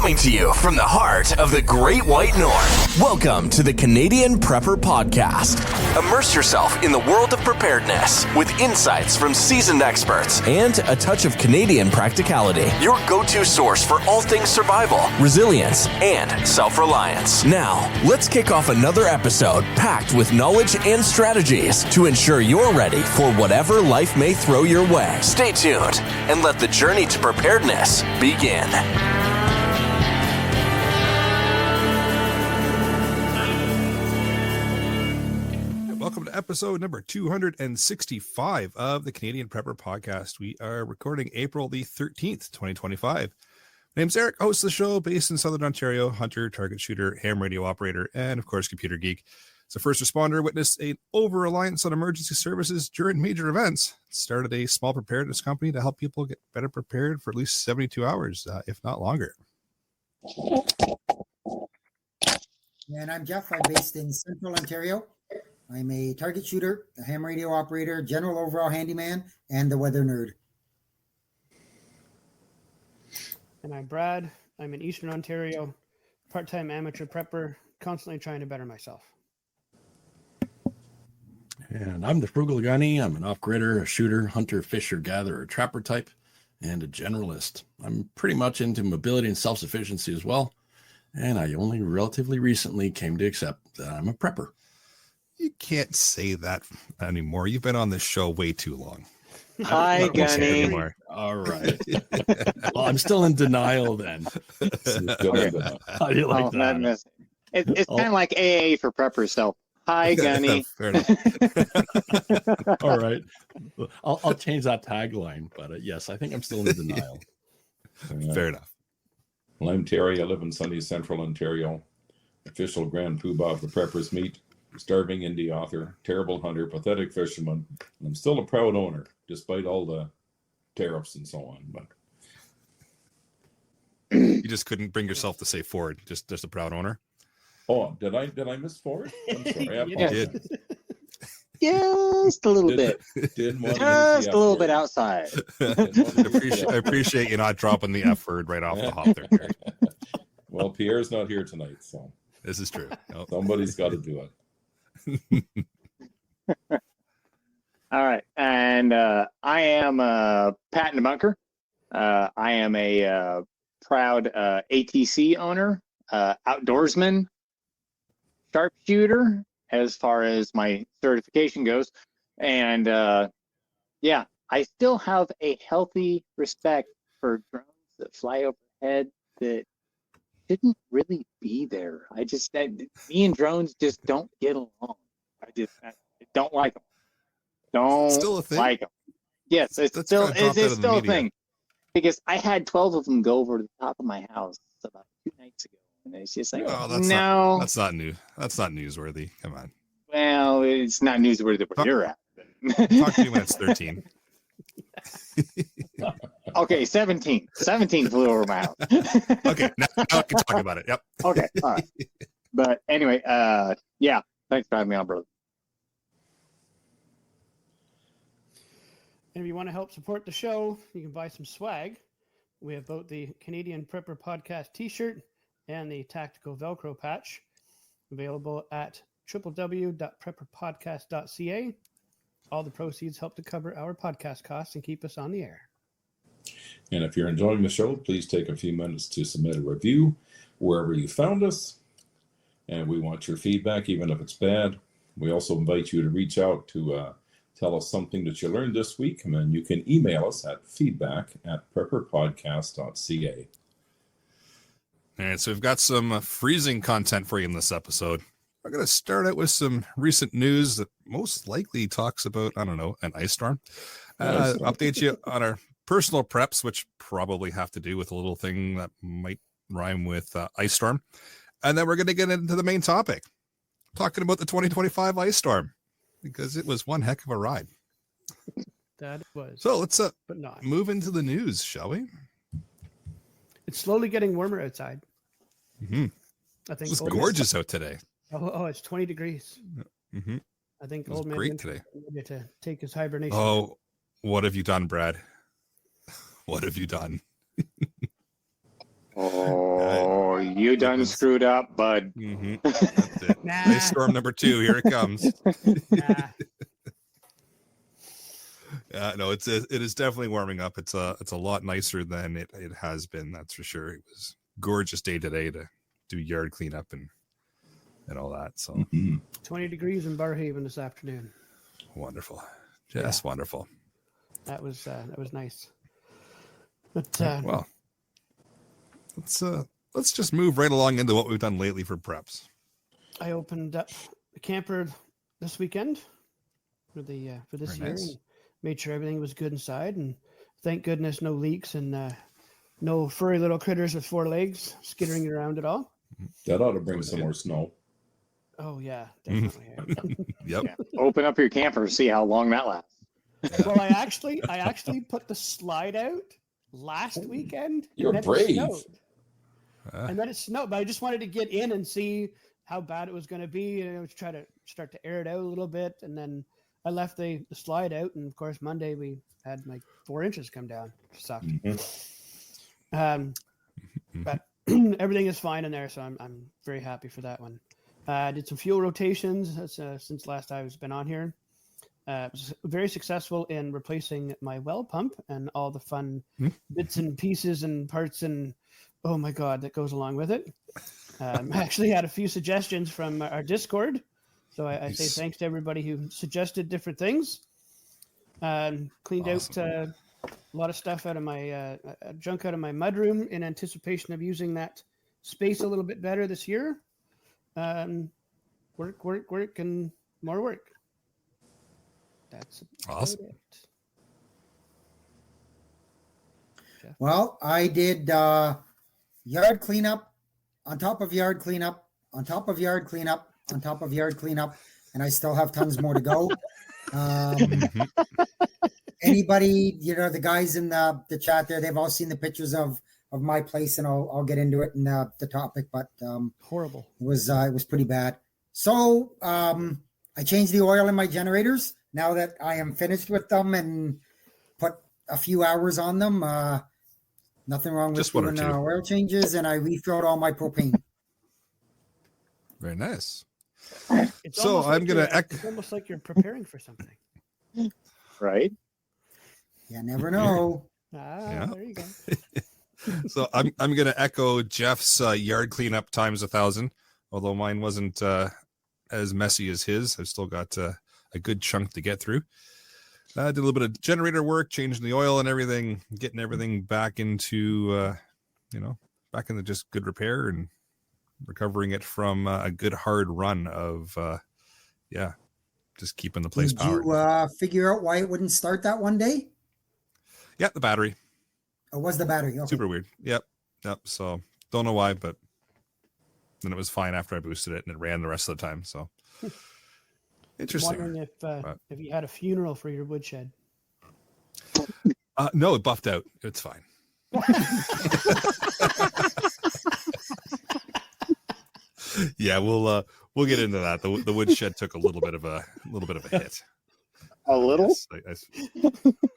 Coming to you from the heart of the Great White North. Welcome to the Canadian Prepper Podcast. Immerse yourself in the world of preparedness with insights from seasoned experts and a touch of Canadian practicality. Your go-to source for all things survival, resilience, and self-reliance. Now, let's kick off another episode packed with knowledge and strategies to ensure you're ready for whatever life may throw your way. Stay tuned and let the journey to preparedness begin. Welcome to episode number 265 of the Canadian Prepper Podcast. We are recording April the 13th, 2025. My name's Eric, host of the show, based in Southern Ontario, hunter, target shooter, ham radio operator, and of course, computer geek. As a first responder, witnessed an over-reliance on emergency services during major events. Started a small preparedness company to help people get better prepared for at least 72 hours, if not longer. And I'm Jeff. I'm based in Central Ontario. I'm a target shooter, a ham radio operator, general overall handyman, and the weather nerd. And I'm Brad. I'm in Eastern Ontario, part-time amateur prepper, constantly trying to better myself. And I'm the Frugal Gunny. I'm an off-gridder, a shooter, hunter, fisher, gatherer, trapper type, and a generalist. I'm pretty much into mobility and self-sufficiency as well. And I only relatively recently came to accept that I'm a prepper. You can't say that anymore. You've been on this show way too long. Hi, Gunny. All right. Well, I'm still in denial then. Okay. How do you like that? It's kind of like AA for preppers, so hi, Gunny. Fair enough. All right. I'll change that tagline, but yes, I think I'm still in denial. Fair enough. Well, I'm Terry. I live in sunny Central Ontario. Official Grand Poobah of the Preppers Meet. Starving indie author, terrible hunter, pathetic fisherman. And I'm still a proud owner, despite all the tariffs and so on. But You just couldn't bring yourself to say Ford, just a proud owner. oh, did I miss Ford? I'm sorry. I You apologize. did. Just a little bit. Didn't want to Just a little bit outside. I appreciate you not dropping the F word right off the hop there, Terry. Well, Pierre's not here tonight, so This is true. Nope. somebody's got to do it. All right. And I am Pat and Bunker. I am a proud ATC owner, outdoorsman, sharpshooter, as far as my certification goes. And yeah, I still have a healthy respect for drones that fly overhead that shouldn't really be there. Me and drones just don't get along. I don't like them. Don't Still a thing? like them. Yes, That's it's kinda dropped out of the still a media. thing. Because I had 12 of them go over the top of my house about 2 nights ago. And it's just like, Oh, no. That's not new. That's not newsworthy. Come on. Well, it's not newsworthy where you're at. Talk to me when it's 13. Okay, 17. 17 flew over my house. Okay, now we can talk about it. Yep. Okay, all right. But anyway, yeah, thanks for having me on, brother. And if you want to help support the show, you can buy some swag. We have both the Canadian Prepper Podcast t-shirt and the Tactical Velcro patch available at www.prepperpodcast.ca. All the proceeds help to cover our podcast costs and keep us on the air. And if you're enjoying the show, please take a few minutes to submit a review wherever you found us. And we want your feedback, even if it's bad. We also invite you to reach out to tell us something that you learned this week. And then you can email us at feedback@prepperpodcast.ca. All right, so we've got some freezing content for you in this episode. We're going to start out with some recent news that most likely talks about, I don't know, an ice storm. Update you on our personal preps, which probably have to do with a little thing that might rhyme with ice storm. And then we're going to get into the main topic, talking about the 2025 ice storm, because it was one heck of a ride. That was. So let's but not. move into the news, shall we? It's slowly getting warmer outside. Mm-hmm. I think It's old gorgeous out today. Oh, it's 20 degrees. Mm-hmm. I think It was old man great today. ready to take his hibernation. Oh, what have you done, Brad? What have you done? Oh, you done screwed up, bud. Mm-hmm. That's it. Nah. Ice storm number 2. Here it comes. Nah. No, it is definitely warming up. It's a lot nicer than it has been. That's for sure. It was gorgeous day today to do yard cleanup and all that. So 20 degrees in Barhaven this afternoon. wonderful, just wonderful. That was nice. But Well, let's just move right along into what we've done lately for preps. I opened up a camper this weekend for this Very year. nice. And made sure everything was good inside, and thank goodness no leaks and no furry little critters with 4 legs skittering around at all. That ought to bring some more snow. Oh yeah, definitely. Yep. Yeah. Open up your camper, see how long that lasts. Well, I actually put the slide out last weekend. You're and then brave. It snowed. And then it snowed, but I just wanted to get in and see how bad it was going to be, and try to start to air it out a little bit. And then I left the slide out, and of course Monday we had like 4 inches come down. Which sucked. But everything is fine in there, so I'm very happy for that one. Did some fuel rotations since last I've been on here. Was very successful in replacing my well pump and all the fun bits and pieces and parts and oh my god that goes along with it. I actually had a few suggestions from our Discord, so I say thanks to everybody who suggested different things. Cleaned out a lot of stuff out of my junk out of my mudroom in anticipation of using that space a little bit better this year. Work, and more work. That's awesome. It. Well, I did yard cleanup on top of yard cleanup on top of yard cleanup on top of yard cleanup, and I still have tons more to go. Anybody, the guys in the chat there, they've all seen the pictures of my place, and I'll get into it in the topic, but Horrible. It was pretty bad. So I changed the oil in my generators now that I am finished with them and put a few hours on them. Nothing wrong with doing oil changes, and I refilled all my propane. Very nice. It's So I'm like gonna it's almost like you're preparing for something. Right? You never know. There you go. So I'm gonna echo Jeff's yard cleanup times 1,000. Although mine wasn't as messy as his, I've still got a good chunk to get through. I did a little bit of generator work, changing the oil and everything, getting everything back into, back into just good repair and recovering it from a good hard run of, just keeping the place powered. Did you figure out why it wouldn't start that one day? Yeah, the battery. It was the battery. Okay. Super weird. Yep. So don't know why, but then it was fine after I boosted it and it ran the rest of the time. So interesting. Wondering if you had a funeral for your woodshed. No, it buffed out. It's fine. Yeah, we'll get into that. The woodshed took a little bit of a hit. A little? Yes,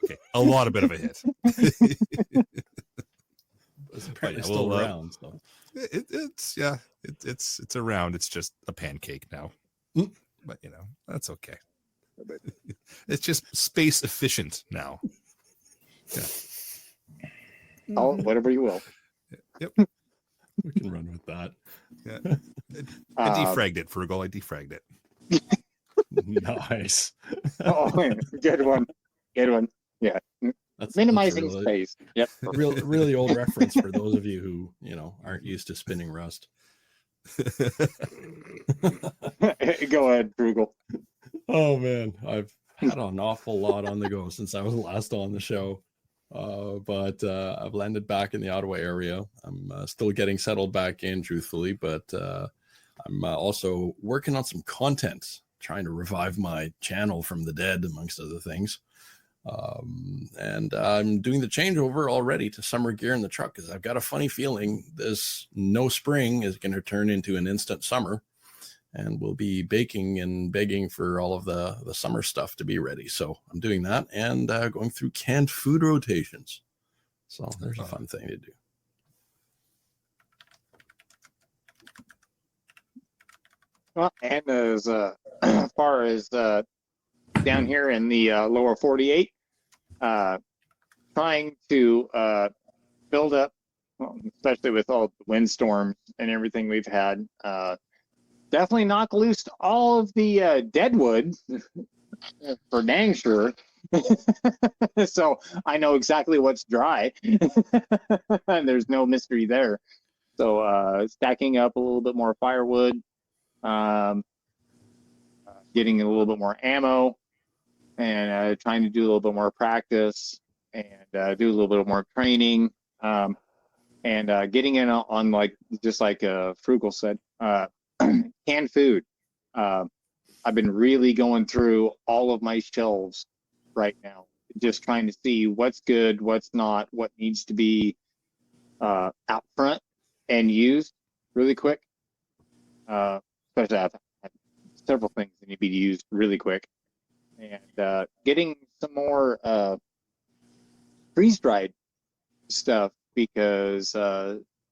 okay, a lot of bit of a hit. It's apparently still around. So. It's around. It's just a pancake now. But that's okay. It's just space efficient now. Yeah. Oh, whatever you will. Yep. We can run with that. Yeah. I defragged it, Frugal. I defragged it. Nice. Oh, good one. Good one. Yeah. That's Minimizing really, space. Yep. Really old reference for those of you who, aren't used to spinning rust. Go ahead, Frugal. Oh man, I've had an awful lot on the go since I was last on the show. But I've landed back in the Ottawa area. I'm still getting settled back in, truthfully, but I'm also working on some content, trying to revive my channel from the dead, amongst other things. And I'm doing the changeover already to summer gear in the truck because I've got a funny feeling this no spring is going to turn into an instant summer, and we'll be baking and begging for all of the summer stuff to be ready. So I'm doing that and going through canned food rotations. So there's a fun thing to do. Well, and as far as down here in the lower 48, trying to build up, well, especially with all the windstorms and everything we've had, definitely knock loose all of the deadwood for dang sure. So I know exactly what's dry, and there's no mystery there. So stacking up a little bit more firewood, getting a little bit more ammo, and trying to do a little bit more practice and do a little bit more training, and getting in on like just like Frugal said, canned food. I've been really going through all of my shelves right now, just trying to see what's good, what's not, what needs to be out front and used really quick. Especially I've had several things that need to be used really quick. And getting some more freeze-dried stuff, because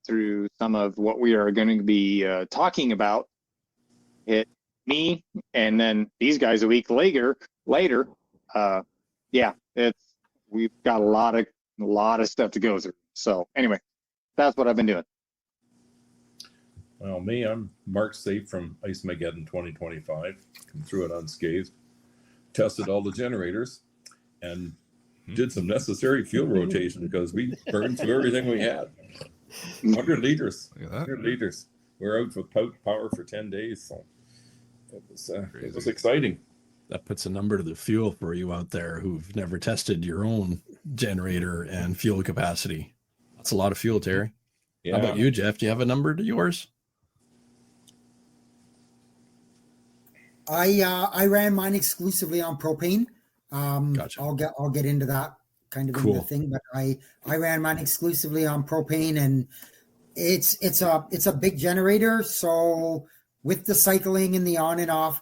through some of what we are going to be talking about, it me and then these guys a week later, yeah, we've got a lot of stuff to go through. So anyway, that's what I've been doing. Well, me, I'm marked safe from Ice Mageddon 2025. Come through it unscathed. Tested all the generators and did some necessary fuel rotation because we burned through everything we had. 100 liters. 100 liters. We're out with power for 10 days. So it was exciting. That puts a number to the fuel for you out there who've never tested your own generator and fuel capacity. That's a lot of fuel, Terry. Yeah. How about you, Jeff? Do you have a number to yours? I ran mine exclusively on propane. Gotcha. I'll get into that kind of Cool. in the thing, but I ran mine exclusively on propane, and it's a big generator. So with the cycling and the on and off,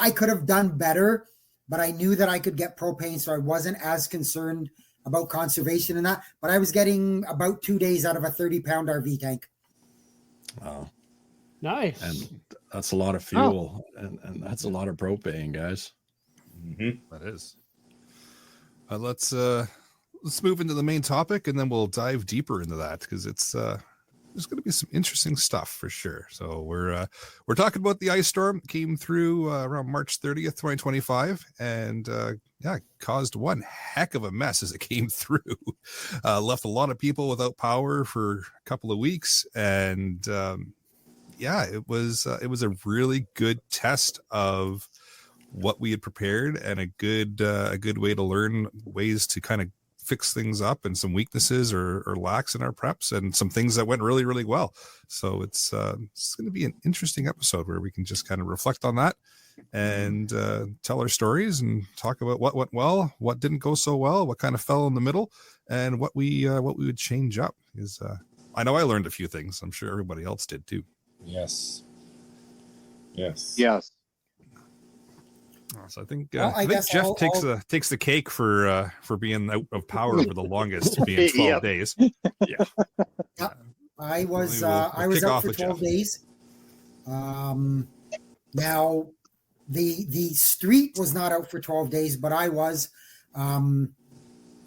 I could have done better, but I knew that I could get propane, so I wasn't as concerned about conservation and that. But I was getting about 2 days out of a 30-pound RV tank. Wow. Nice. And that's a lot of fuel, and that's a lot of propane, guys. Mm-hmm. That is. Let's move into the main topic, and then we'll dive deeper into that, because it's there's going to be some interesting stuff for sure. So we're talking about the ice storm that came through around March 30th, 2025, and caused one heck of a mess as it came through. Left a lot of people without power for a couple of weeks, and it was a really good test of what we had prepared, and a good way to learn ways to kind of fix things up, and some weaknesses or lacks in our preps, and some things that went really, really well. So it's going to be an interesting episode where we can just kind of reflect on that and tell our stories and talk about what went well, what didn't go so well, what kind of fell in the middle, and what we would change up. Because I know I learned a few things. I'm sure everybody else did too. Yes. So I think guess Jeff takes the cake for being out of power for the longest, being 12 days. Yeah. I was We'll I was kick out off for with 12 Jeff. days. Now the street was not out for 12 days, but I was. I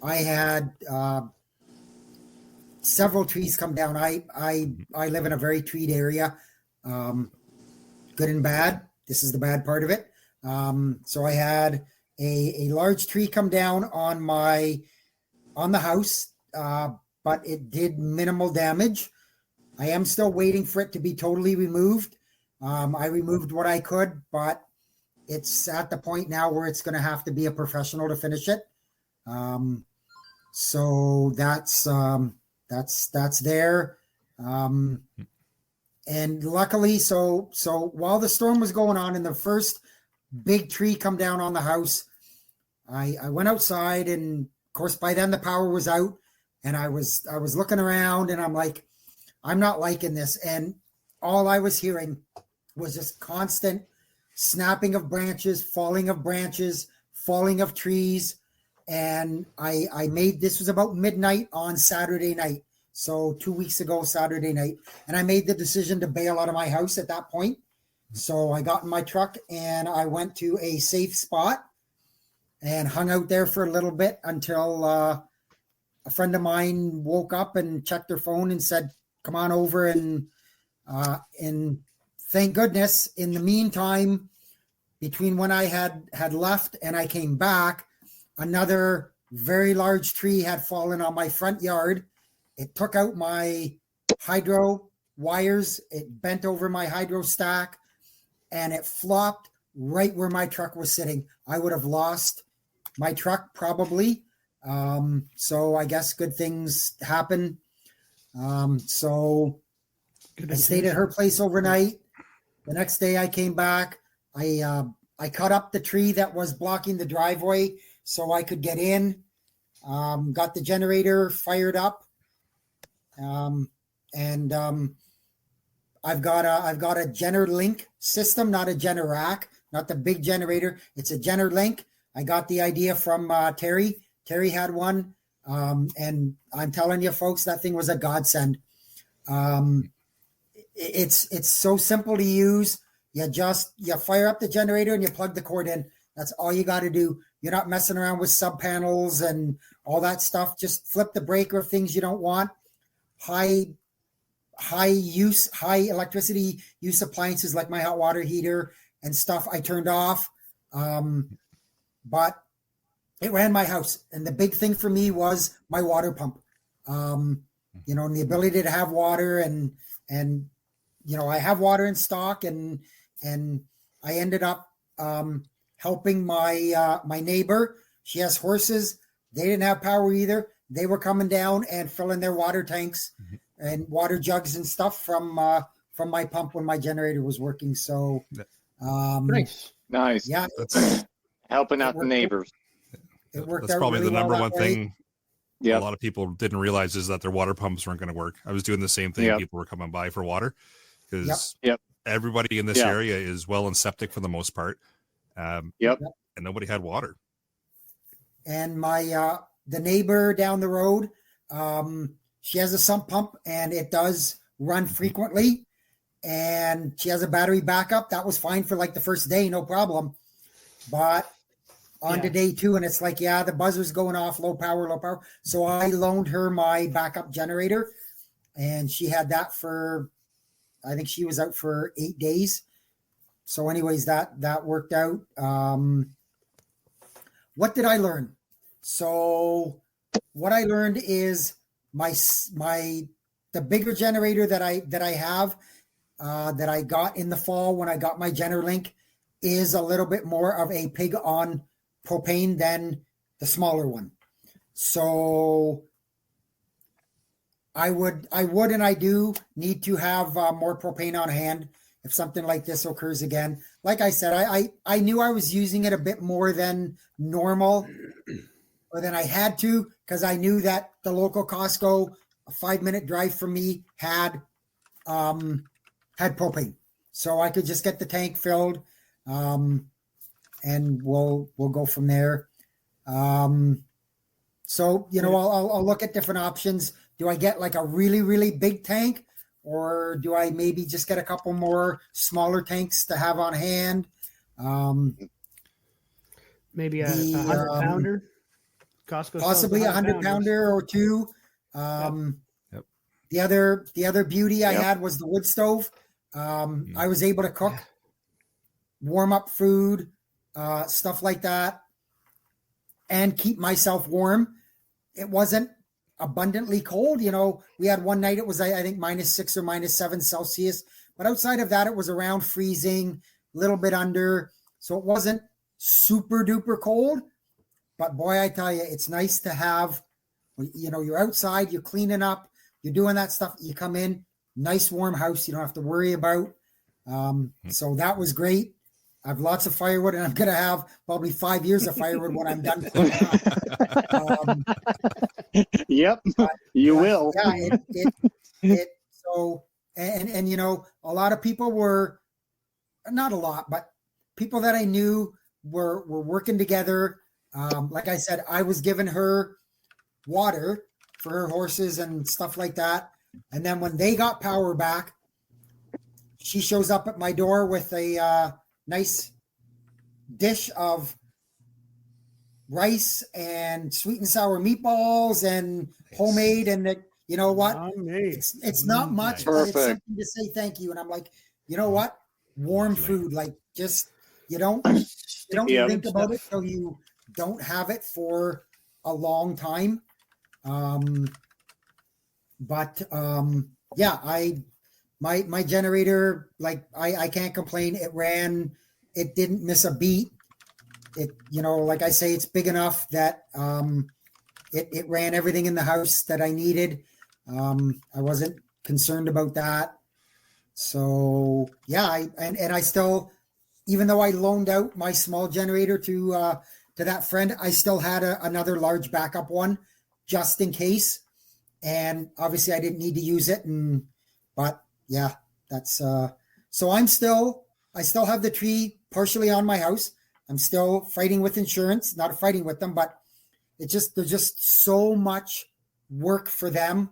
had several trees come down. I live in a very treed area, good and bad. This is the bad part of it. So I had a large tree come down on the house, but it did minimal damage. I am still waiting for it to be totally removed. I removed what I could, but it's at the point now where it's going to have to be a professional to finish it. So that's there. And luckily, so while the storm was going on and the first big tree come down on the house, I went outside, and of course by then the power was out, and I was looking around, and I'm like, I'm not liking this. And all I was hearing was just constant snapping of branches, falling of trees. And I made, this was about midnight on Saturday night. So 2 weeks ago, Saturday night. And I made the decision to bail out of my house at that point. So I got in my truck and I went to a safe spot and hung out there for a little bit until a friend of mine woke up and checked her phone and said, come on over. And thank goodness, in the meantime, between when I had left and I came back, another very large tree had fallen on my front yard. It took out my hydro wires. It bent over my hydro stack and it flopped right where my truck was sitting. I would have lost my truck probably. So I guess good things happen. So I stayed at her place overnight. The next day I came back. I cut up the tree that was blocking the driveway so I could get in. Got the generator fired up. I've got a GenerLink system, not a GeneraC, not the big generator. It's a GenerLink. I got the idea from Terry. Terry had one. And I'm telling you, folks, that thing was a godsend. It's so simple to use. You fire up the generator and you plug the cord in. That's all you got to do. You're not messing around with sub panels and all that stuff. Just flip the breaker of things you don't want. High electricity use appliances like my hot water heater and stuff I turned off. But it ran my house. And the big thing for me was my water pump. And the ability to have water and I have water in stock and I ended up helping my neighbor. She has horses. They didn't have power either. They were coming down and filling their water tanks and water jugs and stuff from my pump when my generator was working. So Nice. Yeah. That's Helping out the neighbors. It worked that's out probably really the number well one that way. thing Yeah. a lot of people didn't realize is that their water pumps weren't going to work. I was doing the same thing. Yep. People were coming by for water because Yep. everybody in this Yeah. area is well and septic for the most part. Yep. And nobody had water. And my the neighbor down the road, she has a sump pump and it does run frequently. And she has a battery backup. That was fine for like the first day, no problem. But on to day 2, and it's like, the buzzer's going off, low power. So I loaned her my backup generator, and she had that for, I think she was out for 8 days. So anyways, that worked out. What did I learn? So what I learned is the bigger generator that I have, that I got in the fall when I got my GenerLink, is a little bit more of a pig on propane than the smaller one. So I would and I do need to have more propane on hand if something like this occurs again. Like I said, I knew I was using it a bit more than normal, or than I had to, because I knew that the local Costco, a 5-minute drive from me, had propane. So I could just get the tank filled, and we'll go from there. So, I'll look at different options. Do I get like a really, really big tank, or do I maybe just get a couple more smaller tanks to have on hand? Maybe a 100-pounder. Costco Possibly a 100-pounder or 2. Yep. The other beauty I had was the wood stove. I was able to cook, warm up food, stuff like that, and keep myself warm. It wasn't abundantly cold. We had one night, it was, I think, -6 or -7 Celsius, but outside of that, it was around freezing, a little bit under. So it wasn't super duper cold, but boy, I tell you, it's nice to have, you're outside, you're cleaning up, you're doing that stuff. You come in, nice warm house. You don't have to worry about. So that was great. I have lots of firewood, and I'm going to have probably 5 years of firewood when I'm done. Yep, you will. Yeah, so, and a lot of people were, not a lot, but people that I knew were working together. Like I said, I was giving her water for her horses and stuff like that. And then when they got power back, she shows up at my door with a nice dish of rice and sweet and sour meatballs and homemade, and that, you know what? It's not much, but it's something to say thank you. And I'm like, you know what? Warm food, like just you don't think about it till you don't have it for a long time. My generator, like I can't complain. It ran, it didn't miss a beat. It, like I say, it's big enough that it ran everything in the house that I needed. I wasn't concerned about that. So yeah, I still, even though I loaned out my small generator to that friend, I still had another large backup one just in case. And obviously I didn't need to use it. But yeah, that's so I still have the tree partially on my house. I'm still fighting with insurance, not fighting with them, but there's just so much work for them,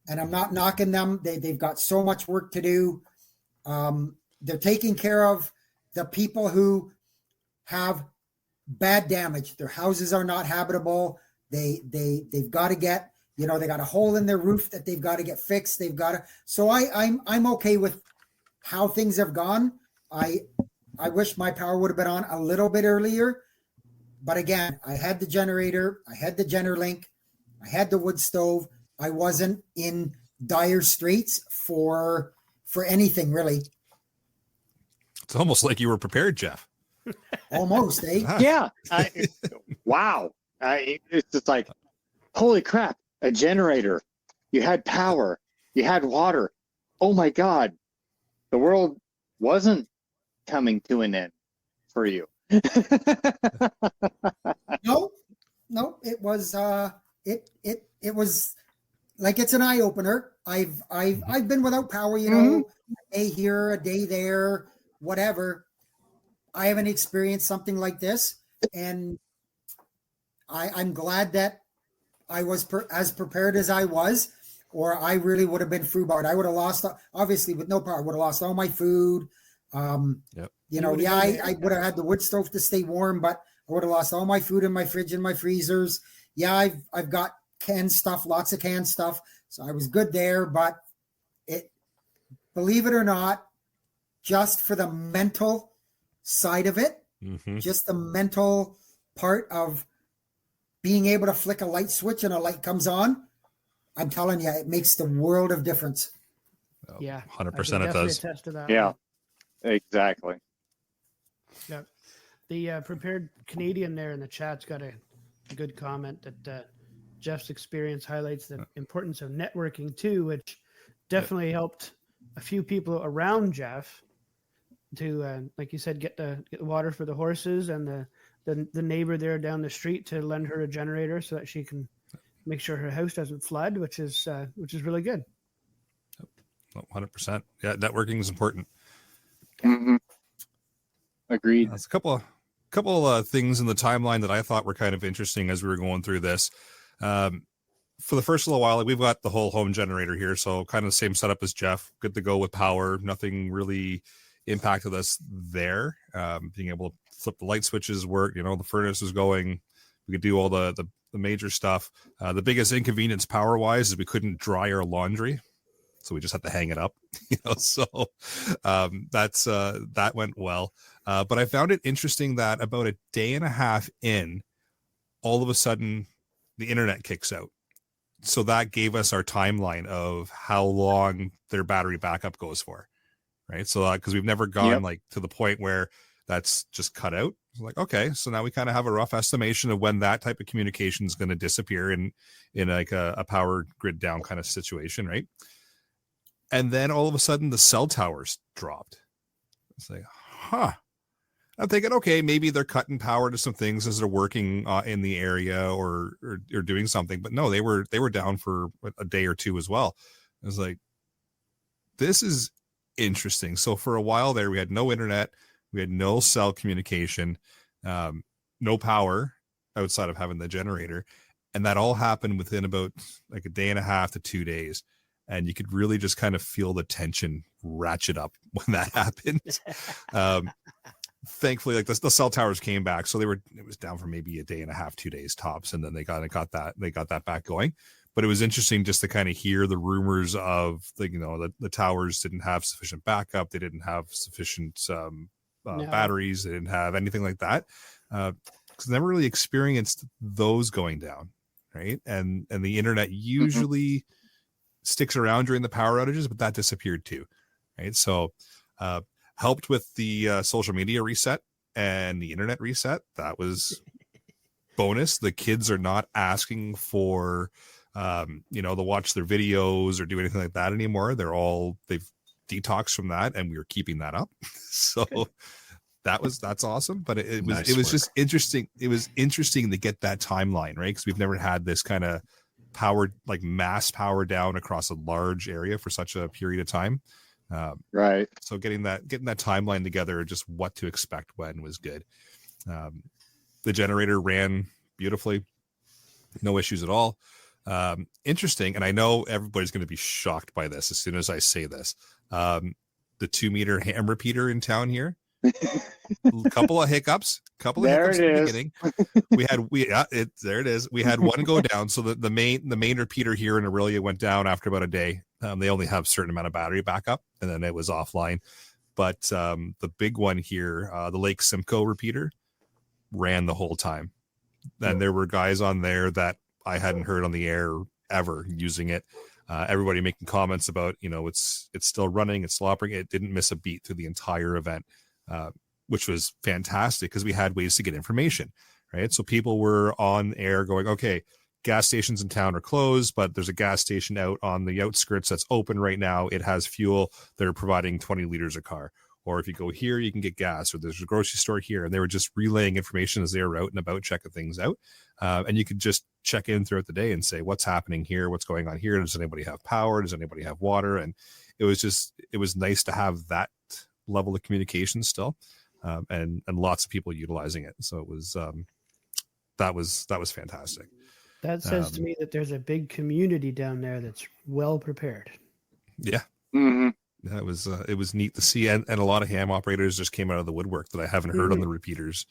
and I'm not knocking them. They've got so much work to do. They're taking care of the people who have bad damage. Their houses are not habitable. They've got to get, they got a hole in their roof that they've got to get fixed. So I'm okay with how things have gone. I wish my power would have been on a little bit earlier, but again, I had the generator, I had the GenerLink, I had the wood stove. I wasn't in dire straits for anything really. It's almost like you were prepared, Jeff. Almost, eh? Yeah. Wow. It's just like, holy crap, a generator. You had power. You had water. Oh my God. The world wasn't coming to an end for you. No, it was it was like, it's an eye opener. I've been without power, a day here, a day there, whatever. I haven't experienced something like this, and I'm glad that I was as prepared as I was, or I really would have been foobarred. I would have lost, obviously with no power, I would have lost all my food. Yep. I would have had the wood stove to stay warm, but I would have lost all my food in my fridge and my freezers. Yeah, I've got canned stuff, lots of canned stuff. So I was good there, but believe it or not, just for the mental side of it, just the mental part of being able to flick a light switch and a light comes on, I'm telling you, it makes the world of difference. Yeah, 100% it does. Attest to that. Yeah, exactly. Yeah. The Prepared Canadian there in the chat's got a good comment that Jeff's experience highlights the importance of networking too, which definitely helped a few people around Jeff to, like you said, get the water for the horses, and the neighbor there down the street to lend her a generator so that she can make sure her house doesn't flood, which is really good. 100%. Yeah, networking is important. Agreed. There's a couple things in the timeline that I thought were kind of interesting as we were going through this. For the first little while, we've got the whole home generator here, so kind of the same setup as Jeff. Good to go with power. Nothing really impacted us there. Being able to flip the light switches work. The furnace was going. We could do all the major stuff. The biggest inconvenience power wise is we couldn't dry our laundry, so we just had to hang it up. So that went well. But I found it interesting that about a day and a half in, all of a sudden the internet kicks out. So that gave us our timeline of how long their battery backup goes for, right? So because we've never gone like to the point where that's just cut out. Like, okay, so now we kind of have a rough estimation of when that type of communication is going to disappear in like a power grid down kind of situation, right? And then all of a sudden the cell towers dropped. It's like, I'm thinking, okay, maybe they're cutting power to some things as they're working in the area or doing something. But no, they were down for a day or two as well. I was like, this is interesting. So for a while there, we had no internet, we had no cell communication, no power outside of having the generator. And that all happened within about like a day and a half to 2 days. and you could really just kind of feel the tension ratchet up when that happened. Thankfully, like the cell towers came back, so it was down for maybe a day and a half, 2 days tops, and then they got that back going. But it was interesting just to kind of hear the rumors of the towers didn't have sufficient backup, they didn't have sufficient batteries, they didn't have anything like that, because I never really experienced those going down, right? And the internet usually sticks around during the power outages, but that disappeared too, right? So helped with the social media reset and the internet reset. That was bonus. The kids are not asking for to watch their videos or do anything like that anymore. They've detoxed from that, and we were keeping that up. So that's awesome. But it was just interesting. It was interesting to get that timeline, right? Because we've never had this kind of mass power down across a large area for such a period of time. Right. So getting that timeline together, just what to expect when, was good. The generator ran beautifully, no issues at all. Interesting, and I know everybody's going to be shocked by this as soon as I say this. The 2-meter ham repeater in town here, a couple of hiccups in the beginning. There it is. We had one go down, so the main repeater here in Aurelia went down after about a day. They only have a certain amount of battery backup, and then it was offline. But the big one here, the Lake Simcoe repeater, ran the whole time. And there were guys on there that I hadn't heard on the air ever using it. Everybody making comments about, it's still running, it's still operating. It didn't miss a beat through the entire event, which was fantastic because we had ways to get information, right? So people were on air going, okay, gas stations in town are closed, but there's a gas station out on the outskirts that's open right now. It has fuel. They're providing 20 liters a car. Or if you go here, you can get gas, or there's a grocery store here. And they were just relaying information as they were out and about, checking things out. And you could just check in throughout the day and say, what's happening here? What's going on here? Does anybody have power? Does anybody have water? And it was nice to have that level of communication still, and lots of people utilizing it. So it was, that was fantastic. That says to me that there's a big community down there that's well prepared. Yeah. Mm-hmm. It was neat to see, and a lot of ham operators just came out of the woodwork that I haven't heard on the repeaters,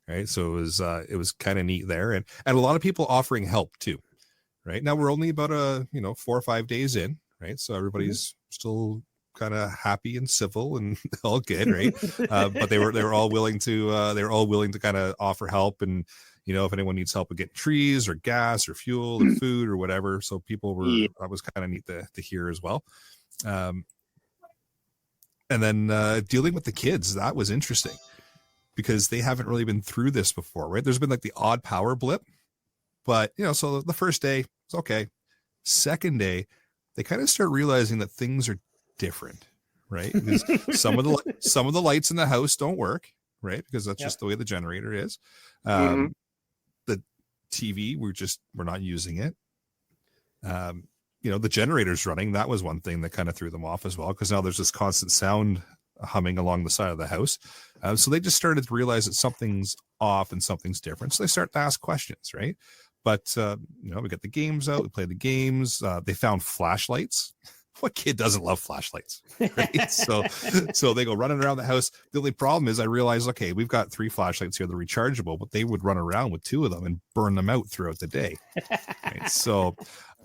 right? So it was kind of neat there, and a lot of people offering help too, right? Now we're only about 4 or 5 days in, right? So everybody's still kind of happy and civil and all good, right? But they were all willing to kind of offer help, and if anyone needs help with getting trees or gas or fuel or food or whatever. So people were that was kind of neat to hear as well. And then dealing with the kids, that was interesting because they haven't really been through this before, right? There's been like the odd power blip, but so the first day it's okay. Second day, they kind of start realizing that things are different, right? Because some of the lights in the house don't work, right? Because that's just the way the generator is. The TV, we're not using it. The generator's running. That was one thing that kind of threw them off as well, because now there's this constant sound humming along the side of the house. So they just started to realize that something's off and something's different. So they start to ask questions, right? But, we got the games out, we played the games. They found flashlights. What kid doesn't love flashlights? Right? So they go running around the house. The only problem is I realized, okay, we've got 3 flashlights here, they're rechargeable, but they would run around with 2 of them and burn them out throughout the day. Right? So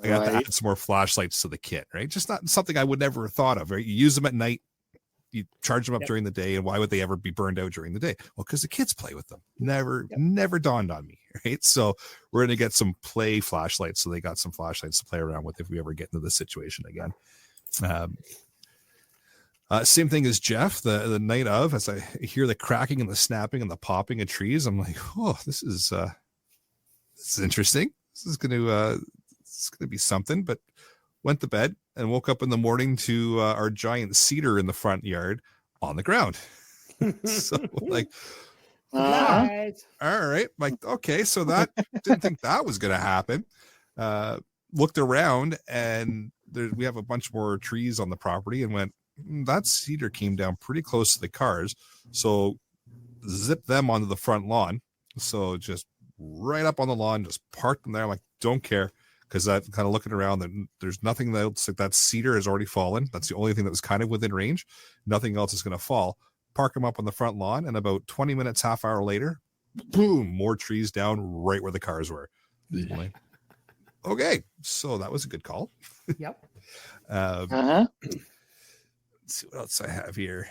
I got to add some more flashlights to the kit, right? Just not something I would never have thought of, right? You use them at night, you charge them up during the day, and why would they ever be burned out during the day? Well, because the kids play with them. Never dawned on me, right? So we're going to get some play flashlights, so they got some flashlights to play around with if we ever get into this situation again. Same thing as Jeff, the night of, as I hear the cracking and the snapping and the popping of trees, I'm like, oh, this is interesting. This is going to be something. But went to bed and woke up in the morning to our giant cedar in the front yard on the ground. So like, all right, like, okay, so that didn't think that was going to happen. Looked around, and we have a bunch more trees on the property, and went, that cedar came down pretty close to the cars, so zip them onto the front lawn. So just right up on the lawn, just parked them there. I'm like, don't care, because I'm kind of looking around, that there's nothing else. Like that cedar has already fallen. That's the only thing that was kind of within range. Nothing else is going to fall. Park them up on the front lawn, and about 20 minutes, half hour later, boom, more trees down right where the cars were. Like, okay, so that was a good call. Yep. Let's see what else I have here.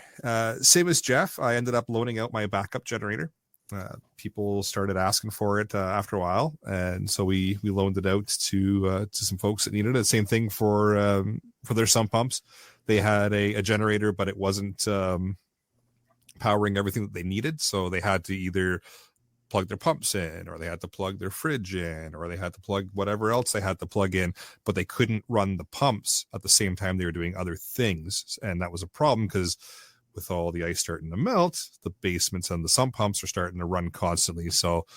Same as Jeff, I ended up loaning out my backup generator. People started asking for it after a while, and so we loaned it out to some folks that needed it. Same thing for their sump pumps. They had a generator, but it wasn't powering everything that they needed, so they had to either plug their pumps in, or they had to plug their fridge in, or they had to plug whatever else they had to plug in, but they couldn't run the pumps at the same time they were doing other things. And that was a problem, because with all the ice starting to melt, the basements and the sump pumps are starting to run constantly. So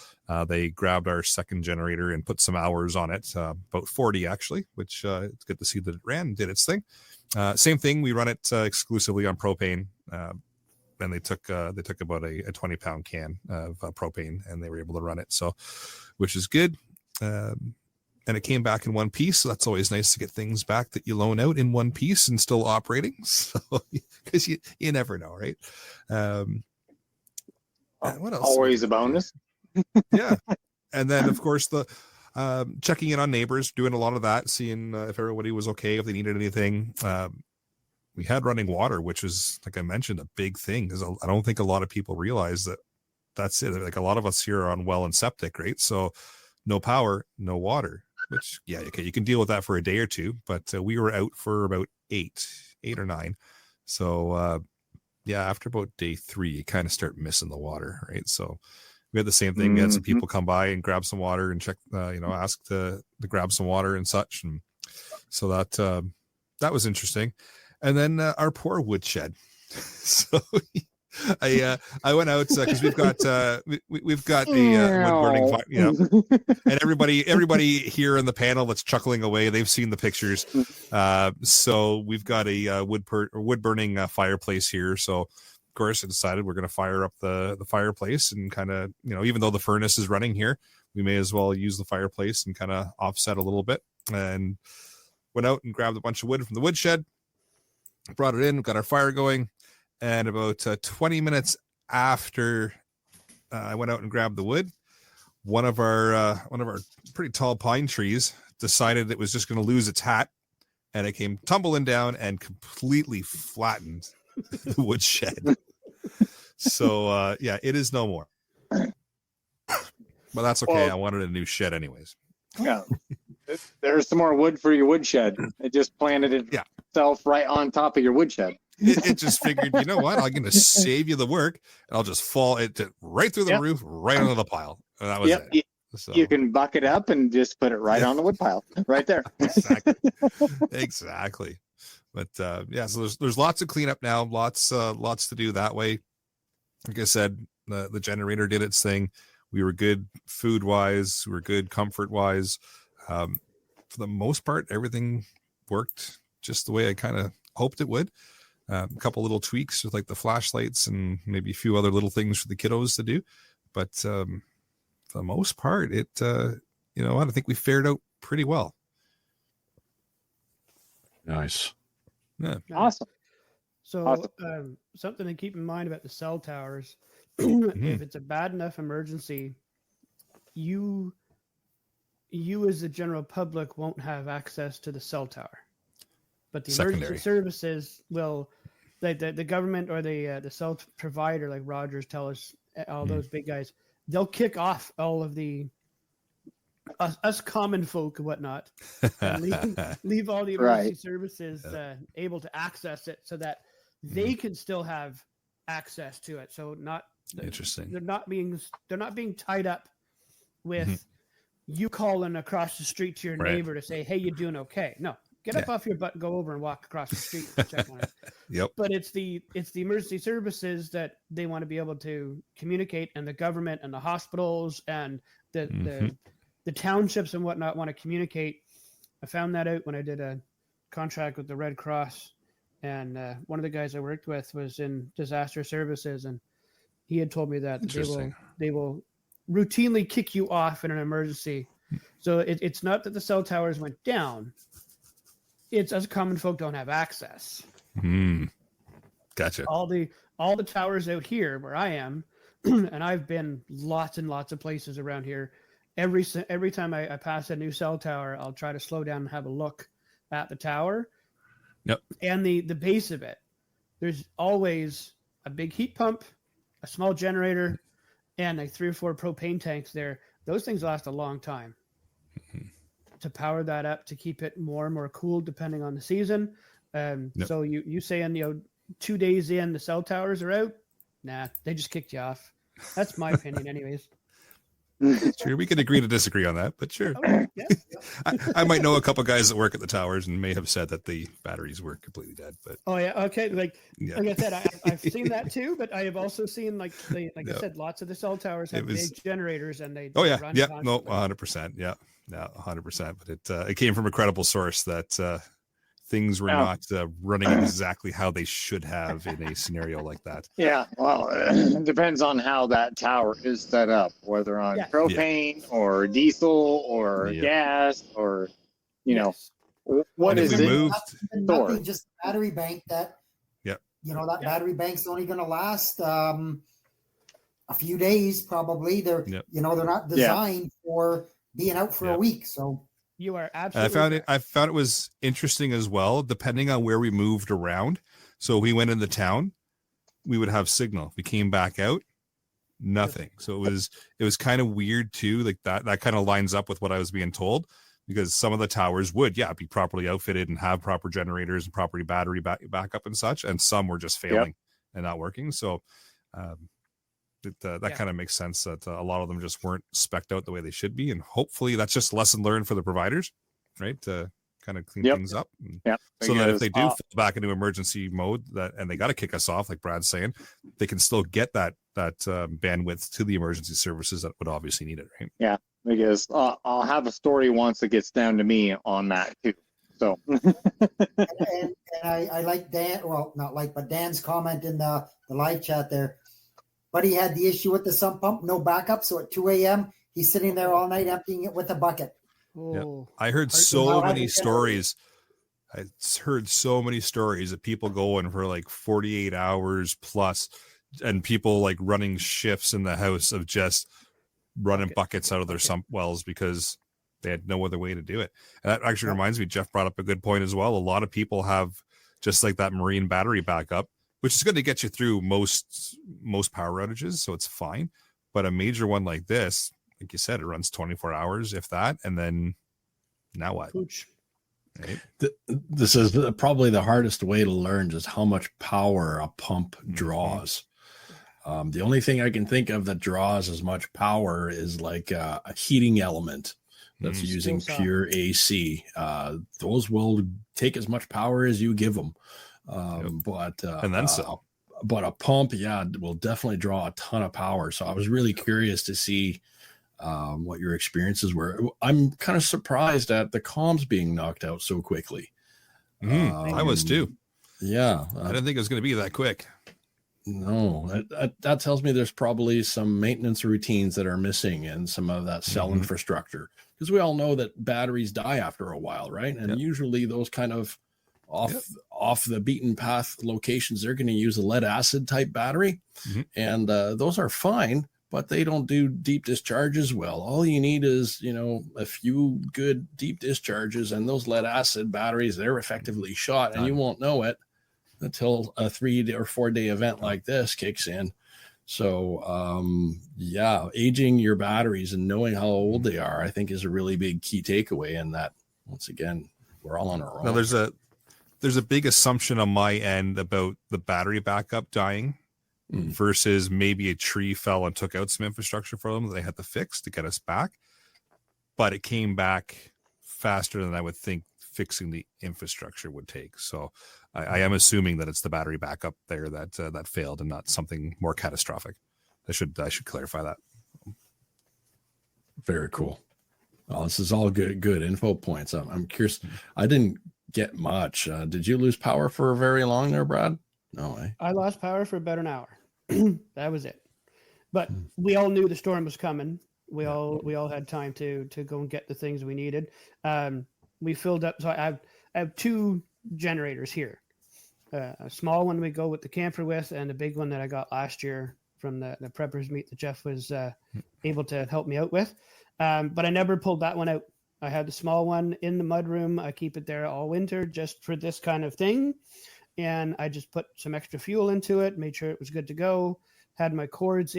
they grabbed our second generator and put some hours on it, about 40 actually, which it's good to see that it ran and did its thing. Same thing, we run it exclusively on propane. And they took about a 20-pound can of propane, and they were able to run it. So, which is good. And it came back in one piece. So that's always nice to get things back that you loan out in one piece and still operating. So, because you never know, right? What else? Always a bonus. Yeah. And then, of course, the checking in on neighbors, doing a lot of that, seeing if everybody was okay, if they needed anything. We had running water, which was, like I mentioned, a big thing, because I don't think a lot of people realize that that's it. Like, a lot of us here are on well and septic, right? So no power, no water, which, yeah, okay, you can deal with that for a day or two, but we were out for about eight or nine. So yeah, after about day 3, you kind of start missing the water, right? So we had the same thing. We had some people come by and grab some water and check, ask to grab some water and such. And so that was interesting. And then our poor woodshed. So I went out because we've got a wood burning fire. Yeah, and everybody here in the panel that's chuckling away, they've seen the pictures. So we've got a wood burning fireplace here. So of course I decided we're going to fire up the fireplace, and kind of, even though the furnace is running here, we may as well use the fireplace and kind of offset a little bit. And went out and grabbed a bunch of wood from the woodshed. Brought it in, got our fire going, and about 20 minutes after I went out and grabbed the wood, one of our pretty tall pine trees decided it was just going to lose its hat, and it came tumbling down and completely flattened the woodshed. So yeah, it is no more. But that's okay. Well, I wanted a new shed anyways. Yeah. There's some more wood for your woodshed. It just planted itself right on top of your woodshed. It just figured, you know what? I'm going to save you the work, and I'll just fall it right through the roof, right onto the pile. And that was it. So. You can buck it up and just put it right on the wood pile, right there. Exactly. But yeah, so there's lots of cleanup now, lots to do that way. Like I said, the generator did its thing. We were good food wise. We were good comfort wise. For the most part, everything worked just the way I kind of hoped it would. A couple little tweaks with like the flashlights and maybe a few other little things for the kiddos to do. But for the most part, I think we fared out pretty well. Nice. Yeah. Awesome. So something to keep in mind about the cell towers, if it's a bad enough emergency, you as the general public won't have access to the cell tower, but the emergency services will, like the government or the cell provider, like Rogers, TELUS, all those big guys, they'll kick off all of the us common folk and whatnot, and leave all the emergency services able to access it, so that they can still have access to it. So interesting. They're not being tied up with you calling across the street to your neighbor to say, "Hey, you doing okay?" No, get up off your butt and go over and walk across the street to check on it. Yep. But it's the emergency services that they want to be able to communicate, and the government and the hospitals and the townships and whatnot want to communicate. I found that out when I did a contract with the Red Cross, and one of the guys I worked with was in disaster services, and he had told me that they will routinely kick you off in an emergency So it's not that the cell towers went down. It's us common folk don't have access. Gotcha. All the towers out here where I am, and I've been lots and lots of places around here. Every time I pass a new cell tower, I'll try to slow down and have a look at the tower. Yep. And the base of it. There's always a big heat pump, a small generator, and like 3 or 4 propane tanks there. Those things last a long time. To power that up, to keep it more and more cool depending on the season. So you saying 2 days in the cell towers are out? Nah, they just kicked you off. That's my opinion, anyways. Sure, we can agree to disagree on that, but sure. Okay, yeah. I might know a couple guys that work at the towers and may have said that the batteries were completely dead. But Oh yeah, okay. Like I said, I've seen that too, but I have also seen I said, lots of the cell towers have big generators and they run constantly. 100%, yeah, 100%. But it came from a credible source that things were not running exactly how they should have in a scenario like that. Yeah, well, it depends on how that tower is set up, whether on propane or diesel or gas or, what is it? Nothing, just a battery bank that, that battery bank's only going to last a few days probably. They're, they're not designed for being out for a week. So you are absolutely. I found it was interesting as well, depending on where we moved around. So we went into town, we would have signal. We came back out, nothing. So it was kind of weird too. Like that kind of lines up with what I was being told, because some of the towers would, be properly outfitted and have proper generators and proper battery backup and such. And some were just failing and not working. So that kind of makes sense that a lot of them just weren't spec'd out the way they should be. And hopefully that's just a lesson learned for the providers, right? To kind of clean things up. So that if they do fall back into emergency mode and they got to kick us off, like Brad's saying, they can still get that bandwidth to the emergency services that would obviously need it, right? Yeah, because I'll have a story once it gets down to me on that too. So and I like Dan, but Dan's comment in the live chat there. But he had the issue with the sump pump, no backup. So at 2 a.m., he's sitting there all night emptying it with a bucket. Oh. I heard so many stories. I heard so many stories of people going for like 48 hours plus, and people like running shifts in the house of just running buckets out of their sump wells because they had no other way to do it. And that actually reminds me, Jeff brought up a good point as well. A lot of people have just like that marine battery backup, which is going to get you through most power outages, so it's fine. But a major one like this, like you said, it runs 24 hours, if that, and then now what? Right? This is probably the hardest way to learn just how much power a pump draws. The only thing I can think of that draws as much power is like a heating element that's using pure AC. Those will take as much power as you give them. But a pump, will definitely draw a ton of power. So I was really curious to see what your experiences were. I'm kind of surprised at the comms being knocked out so quickly. I was too. Yeah, I didn't think it was going to be that quick. No, that tells me there's probably some maintenance routines that are missing in some of that cell infrastructure, because we all know that batteries die after a while, right? And usually those kind of off the beaten path locations, they're going to use a lead acid type battery, and those are fine, but they don't do deep discharges well. All you need is a few good deep discharges, and those lead acid batteries, they're effectively shot, and you won't know it until a 3 or 4 day event like this kicks in. So aging your batteries and knowing how old they are, I think, is a really big key takeaway. And that, once again, we're all on our own. Now there's a big assumption on my end about the battery backup dying versus maybe a tree fell and took out some infrastructure for them that they had to fix to get us back. But it came back faster than I would think fixing the infrastructure would take. So I am assuming that it's the battery backup there that failed and not something more catastrophic. I should clarify that. Very cool. Well, this is all good info points. I'm curious. I didn't get much. Did you lose power for very long there, Brad? No way. I lost power for about an hour. That was it. But we all knew the storm was coming. We all had time to go and get the things we needed. We filled up. So I have two generators here. A small one we go with the camper with, and a big one that I got last year from the preppers meet that Jeff was able to help me out with. But I never pulled that one out. I had the small one in the mudroom. I keep it there all winter just for this kind of thing. And I just put some extra fuel into it, made sure it was good to go, had my cords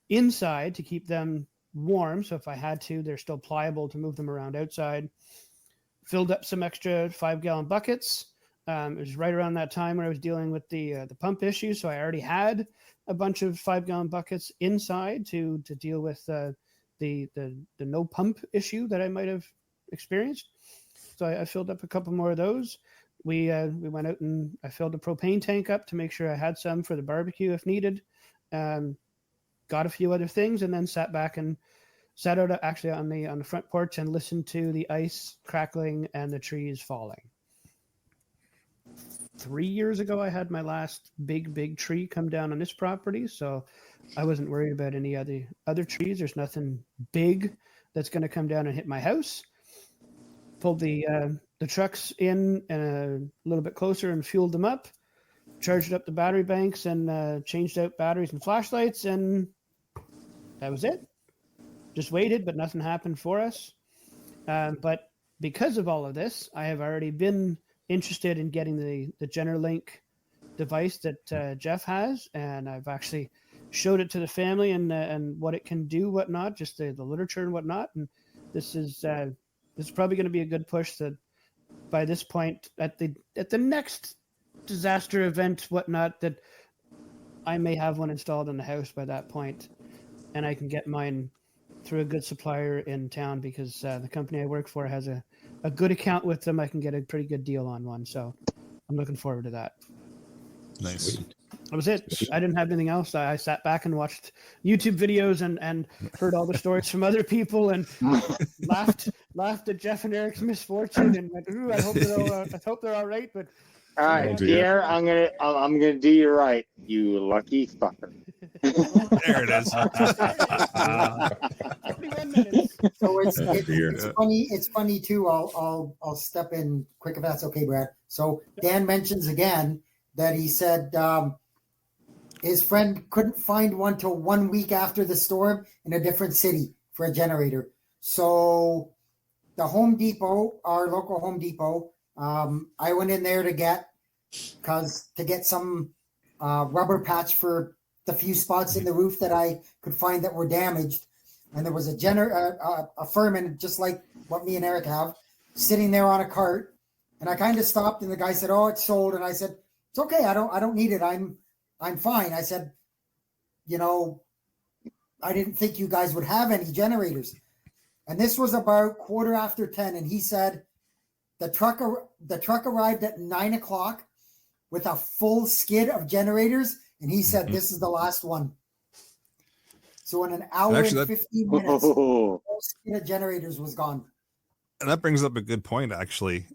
inside to keep them warm. So if I had to, they're still pliable to move them around outside. Filled up some extra 5-gallon buckets. It was right around that time when I was dealing with the pump issue. So I already had a bunch of 5-gallon buckets inside to deal with the no pump issue that I might have experienced. So I filled up a couple more of those. We went out and I filled a propane tank up to make sure I had some for the barbecue if needed. Got a few other things, and then sat back and sat out actually on the front porch and listened to the ice crackling and the trees falling. 3 years ago, I had my last big tree come down on this property, so I wasn't worried about any other trees. There's nothing big that's going to come down and hit my house. Pulled the trucks in and a little bit closer and fueled them up. Charged up the battery banks and changed out batteries and flashlights, and that was it. Just waited, but nothing happened for us. But because of all of this, I have already been interested in getting the GenerLink device that Jeff has, and I've actually showed it to the family and what it can do, whatnot, just the literature and whatnot. And this is probably going to be a good push. That by this point, at the next disaster event, whatnot, that I may have one installed in the house by that point, and I can get mine through a good supplier in town because the company I work for has a good account with them. I can get a pretty good deal on one, so I'm looking forward to that. Nice. Sweet. That was it. I didn't have anything else. I sat back and watched YouTube videos and heard all the stories from other people and laughed at Jeff and Eric's misfortune and went, "Ooh, I hope they're all right." But All right, Oh, dear. Pierre, I'm gonna do you right, you lucky fucker. There it is. 41 minutes. So it's dear. funny. It's funny too. I'll step in quick if that's okay, Brad. So Dan mentions again that he said his friend couldn't find one till 1 week after the storm in a different city for a generator. So the Home Depot, our local Home Depot, I went in there to get some rubber patch for the few spots in the roof that I could find that were damaged. And there was a Furman, just like what me and Eric have, sitting there on a cart. And I kind of stopped, and the guy said, "Oh, it's sold." And I said, "It's okay. I don't need it. I'm fine." I said, I didn't think you guys would have any generators. And this was about 10:15, and he said the truck arrived at 9:00 with a full skid of generators, and he said this is the last one. So in an hour and 15 minutes, the whole skid of generators was gone. And that brings up a good point, actually.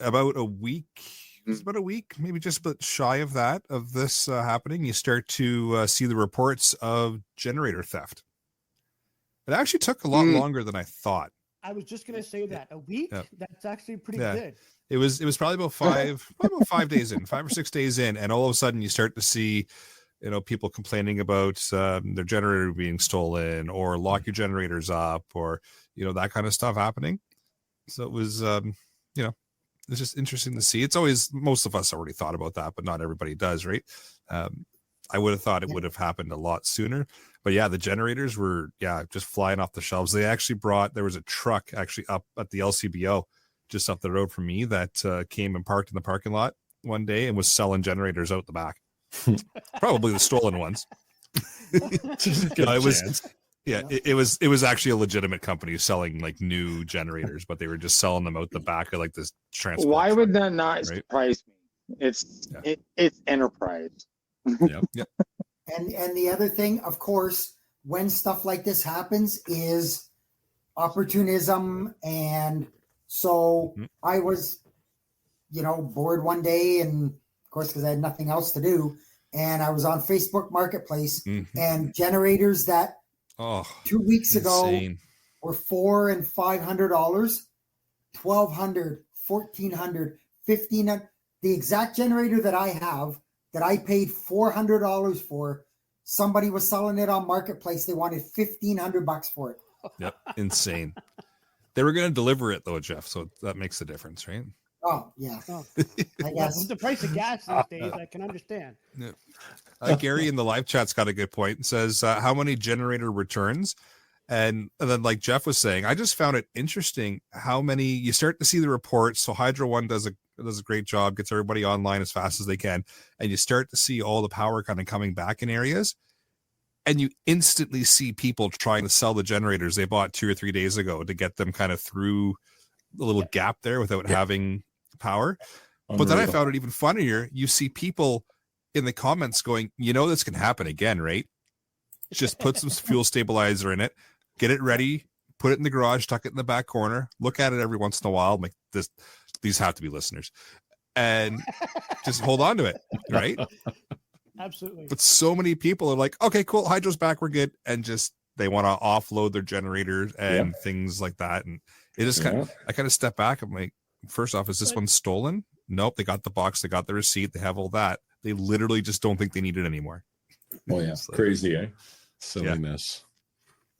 About a week, maybe just a bit shy of this happening, you start to see the reports of generator theft. It actually took a lot longer than I thought. I was just going to say that. A week? Yeah. That's actually pretty good. It was probably about 5 days in, 5 or 6 days in, and all of a sudden you start to see, people complaining about their generator being stolen, or lock your generators up, or that kind of stuff happening. So it was it's just interesting to see. It's always, most of us already thought about that, but not everybody does, right? I would have thought it would have happened a lot sooner. But yeah, the generators were just flying off the shelves. They actually there was a truck actually up at the LCBO just up the road from me that came and parked in the parking lot one day and was selling generators out the back. Probably the stolen ones. It was actually a legitimate company selling like new generators, but they were just selling them out the back of like this transport. Why would that not surprise me? It's enterprise. Yep. And the other thing, of course, when stuff like this happens, is opportunism. And so I was, bored one day, and of course, because I had nothing else to do, and I was on Facebook Marketplace, and generators that Oh, 2 weeks insane. ago were $400 and $500, 1,200, 1,400, 1,500. The exact generator that I have that I paid $400 for, somebody was selling it on Marketplace. They wanted $1,500 for it. Yep, insane. They were going to deliver it though, Jeff. So that makes a difference, right? Oh yeah, Oh. I Well, guess. with the price of gas these days, I can understand. Gary in the live chat's got a good point and says, how many generator returns? And then, like Jeff was saying, I just found it interesting how many you start to see the reports. So Hydro One does a great job, gets everybody online as fast as they can, and you start to see all the power kind of coming back in areas, and you instantly see people trying to sell the generators they bought 2 or 3 days ago to get them kind of through the little gap there without having power. But then I found it even funnier. You see people in the comments going, this can happen again, right? Just put some fuel stabilizer in it, get it ready, put it in the garage, tuck it in the back corner, look at it every once in a while. I'm like, these have to be listeners, and just hold on to it, right? Absolutely. But so many people are like, okay, cool, hydro's back, we're good, and just they want to offload their generators and things like that. And it just I kind of step back. I'm like, first off, is this one stolen? Nope, they got the box, they got the receipt, they have all that. They literally just don't think they need it anymore. Oh yeah, So, crazy, eh? Silliness.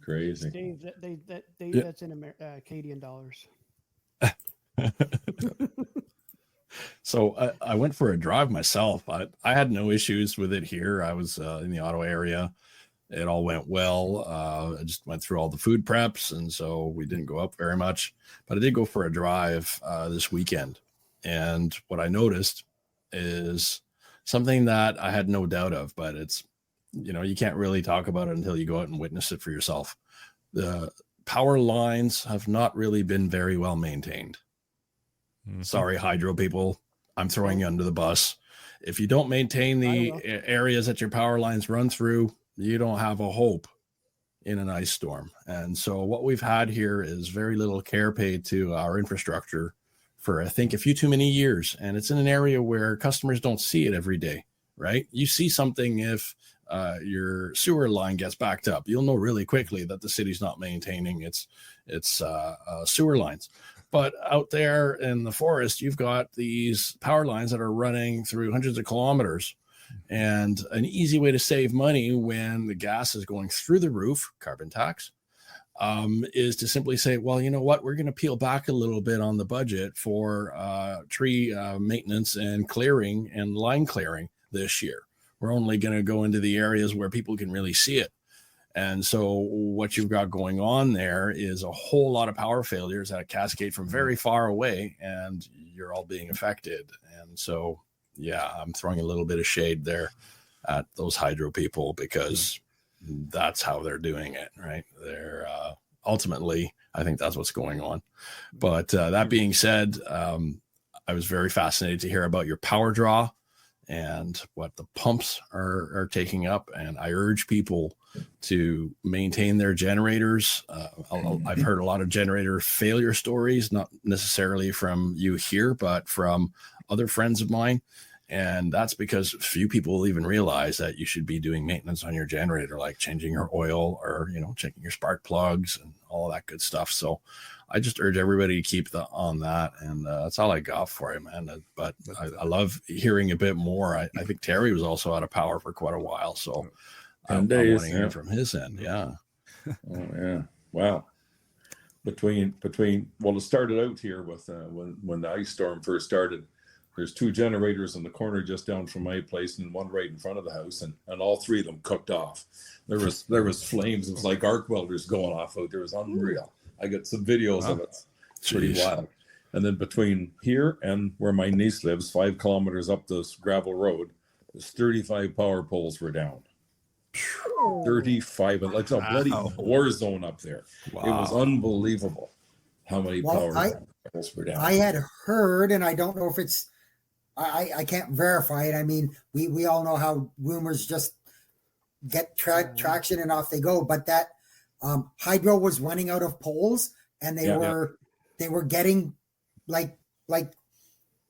Crazy. Dave, that's in Canadian dollars. So I went for a drive myself. I had no issues with it here. I was in the Ottawa area. It all went well. I just went through all the food preps, and so we didn't go up very much. But I did go for a drive this weekend. And what I noticed is something that I had no doubt of, but it's, you can't really talk about it until you go out and witness it for yourself. The power lines have not really been very well maintained. Mm-hmm. Sorry, hydro people, I'm throwing you under the bus. If you don't maintain the areas that your power lines run through, you don't have a hope in an ice storm. And so what we've had here is very little care paid to our infrastructure for, I think, a few too many years. And it's in an area where customers don't see it every day, right? You see something if your sewer line gets backed up. You'll know really quickly that the city's not maintaining its sewer lines. But out there in the forest, you've got these power lines that are running through hundreds of kilometers. And an easy way to save money when the gas is going through the roof, carbon tax, is to simply say, well, you know what, we're going to peel back a little bit on the budget for tree maintenance and clearing and line clearing this year. We're only going to go into the areas where people can really see it. And so what you've got going on there is a whole lot of power failures that cascade from very far away, and you're all being affected. And so, yeah, I'm throwing a little bit of shade there at those hydro people because that's how they're doing it, right? They're ultimately, I think that's what's going on. But that being said, I was very fascinated to hear about your power draw and what the pumps are taking up. And I urge people to maintain their generators. I've heard a lot of generator failure stories, not necessarily from you here, but from other friends of mine. And that's because few people will even realize that you should be doing maintenance on your generator, like changing your oil or, checking your spark plugs and all that good stuff. So I just urge everybody to keep on that. And that's all I got for you, man. But I love hearing a bit more. I think Terry was also out of power for quite a while. So I want to hear from his end. Yeah. Oh, yeah. Wow. Between well, it started out here with when the ice storm first started. There's 2 generators in the corner just down from my place and one right in front of the house, and all 3 of them cooked off. There was flames. It was like arc welders going off out there. It was unreal. I got some videos of it. It's pretty wild. And then between here and where my niece lives, 5 kilometers up this gravel road, there's 35 power poles were down. 35, like a bloody war zone up there. Wow. It was unbelievable how many power poles were down. I had heard, and I don't know if it's, I can't verify it. I mean, we all know how rumors just get traction and off they go, but that hydro was running out of poles, and they were getting like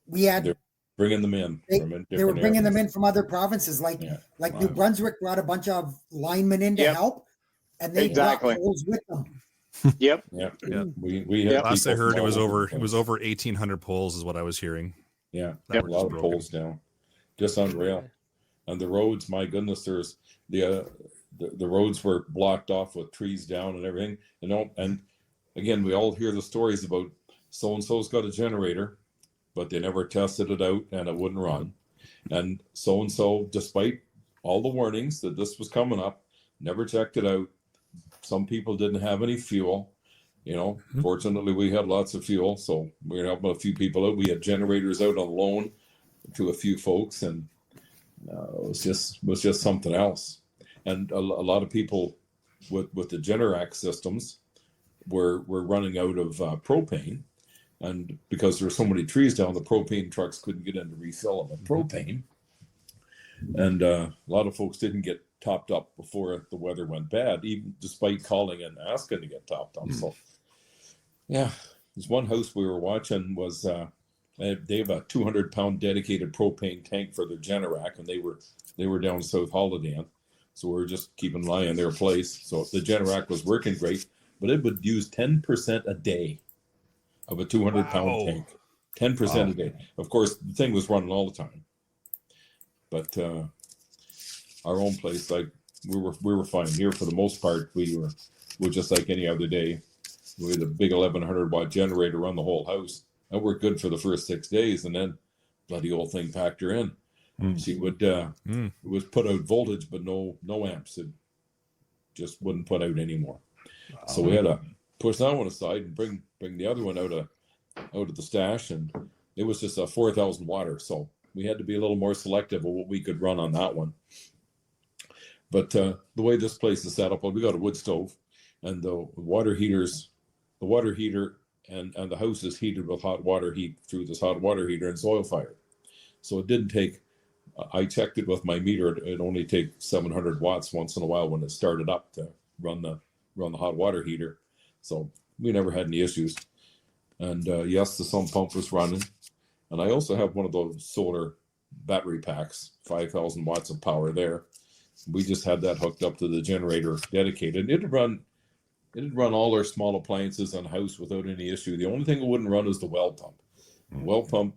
we had. They're bringing them in. They were bringing them in from other provinces, like New Brunswick brought a bunch of linemen in to help, and they Exactly. brought poles with them. Yep. Yeah. Yeah. We had Last I people heard, from it was all over. the It was place. over 1,800 poles, is what I was hearing. Yeah, That a were lot just of broken. poles down, just unreal. And the roads, my goodness, there's the roads were blocked off with trees down and everything. And again, we all hear the stories about so and so's got a generator, but they never tested it out and it wouldn't run. And so, despite all the warnings that this was coming up, never checked it out. Some people didn't have any fuel. Fortunately, we had lots of fuel, so we were helping a few people out. We had generators out on loan to a few folks, and it was just something else. And a lot of people with the Generac systems were running out of propane, and because there were so many trees down, the propane trucks couldn't get in to refill them with propane. And a lot of folks didn't get topped up before the weather went bad, even despite calling and asking to get topped up. So, yeah, there's one house we were watching was they have a 200-pound dedicated propane tank for their Generac, and they were down South Holiday Inn, so we were just keeping an eye on their place. So the Generac was working great, but it would use 10% a day of a 200-pound tank. 10% a day. Of course, the thing was running all the time. But our own place, like we were fine here for the most part. We were just like any other day. We had a big 1,100-watt generator run the whole house. That worked good for the first 6 days, and then bloody old thing packed her in. She would it was put out voltage, but no amps. It just wouldn't put out anymore. So we had to push that one aside and bring the other one out of the stash, and it was just a 4,000 watter. So we had to be a little more selective of what we could run on that one. But the way this place is set up, well, we got a wood stove, and the water heater and the house is heated with hot water heat through this hot water heater and soil fire. So it didn't take, I checked it with my meter, it only take 700 watts once in a while when it started up to run the hot water heater. So we never had any issues. And yes, the sump pump was running. And I also have one of those solar battery packs, 5,000 watts of power there. We just had that hooked up to the generator dedicated. It'd run all our small appliances on the house without any issue. The only thing it wouldn't run is the well pump. The well pump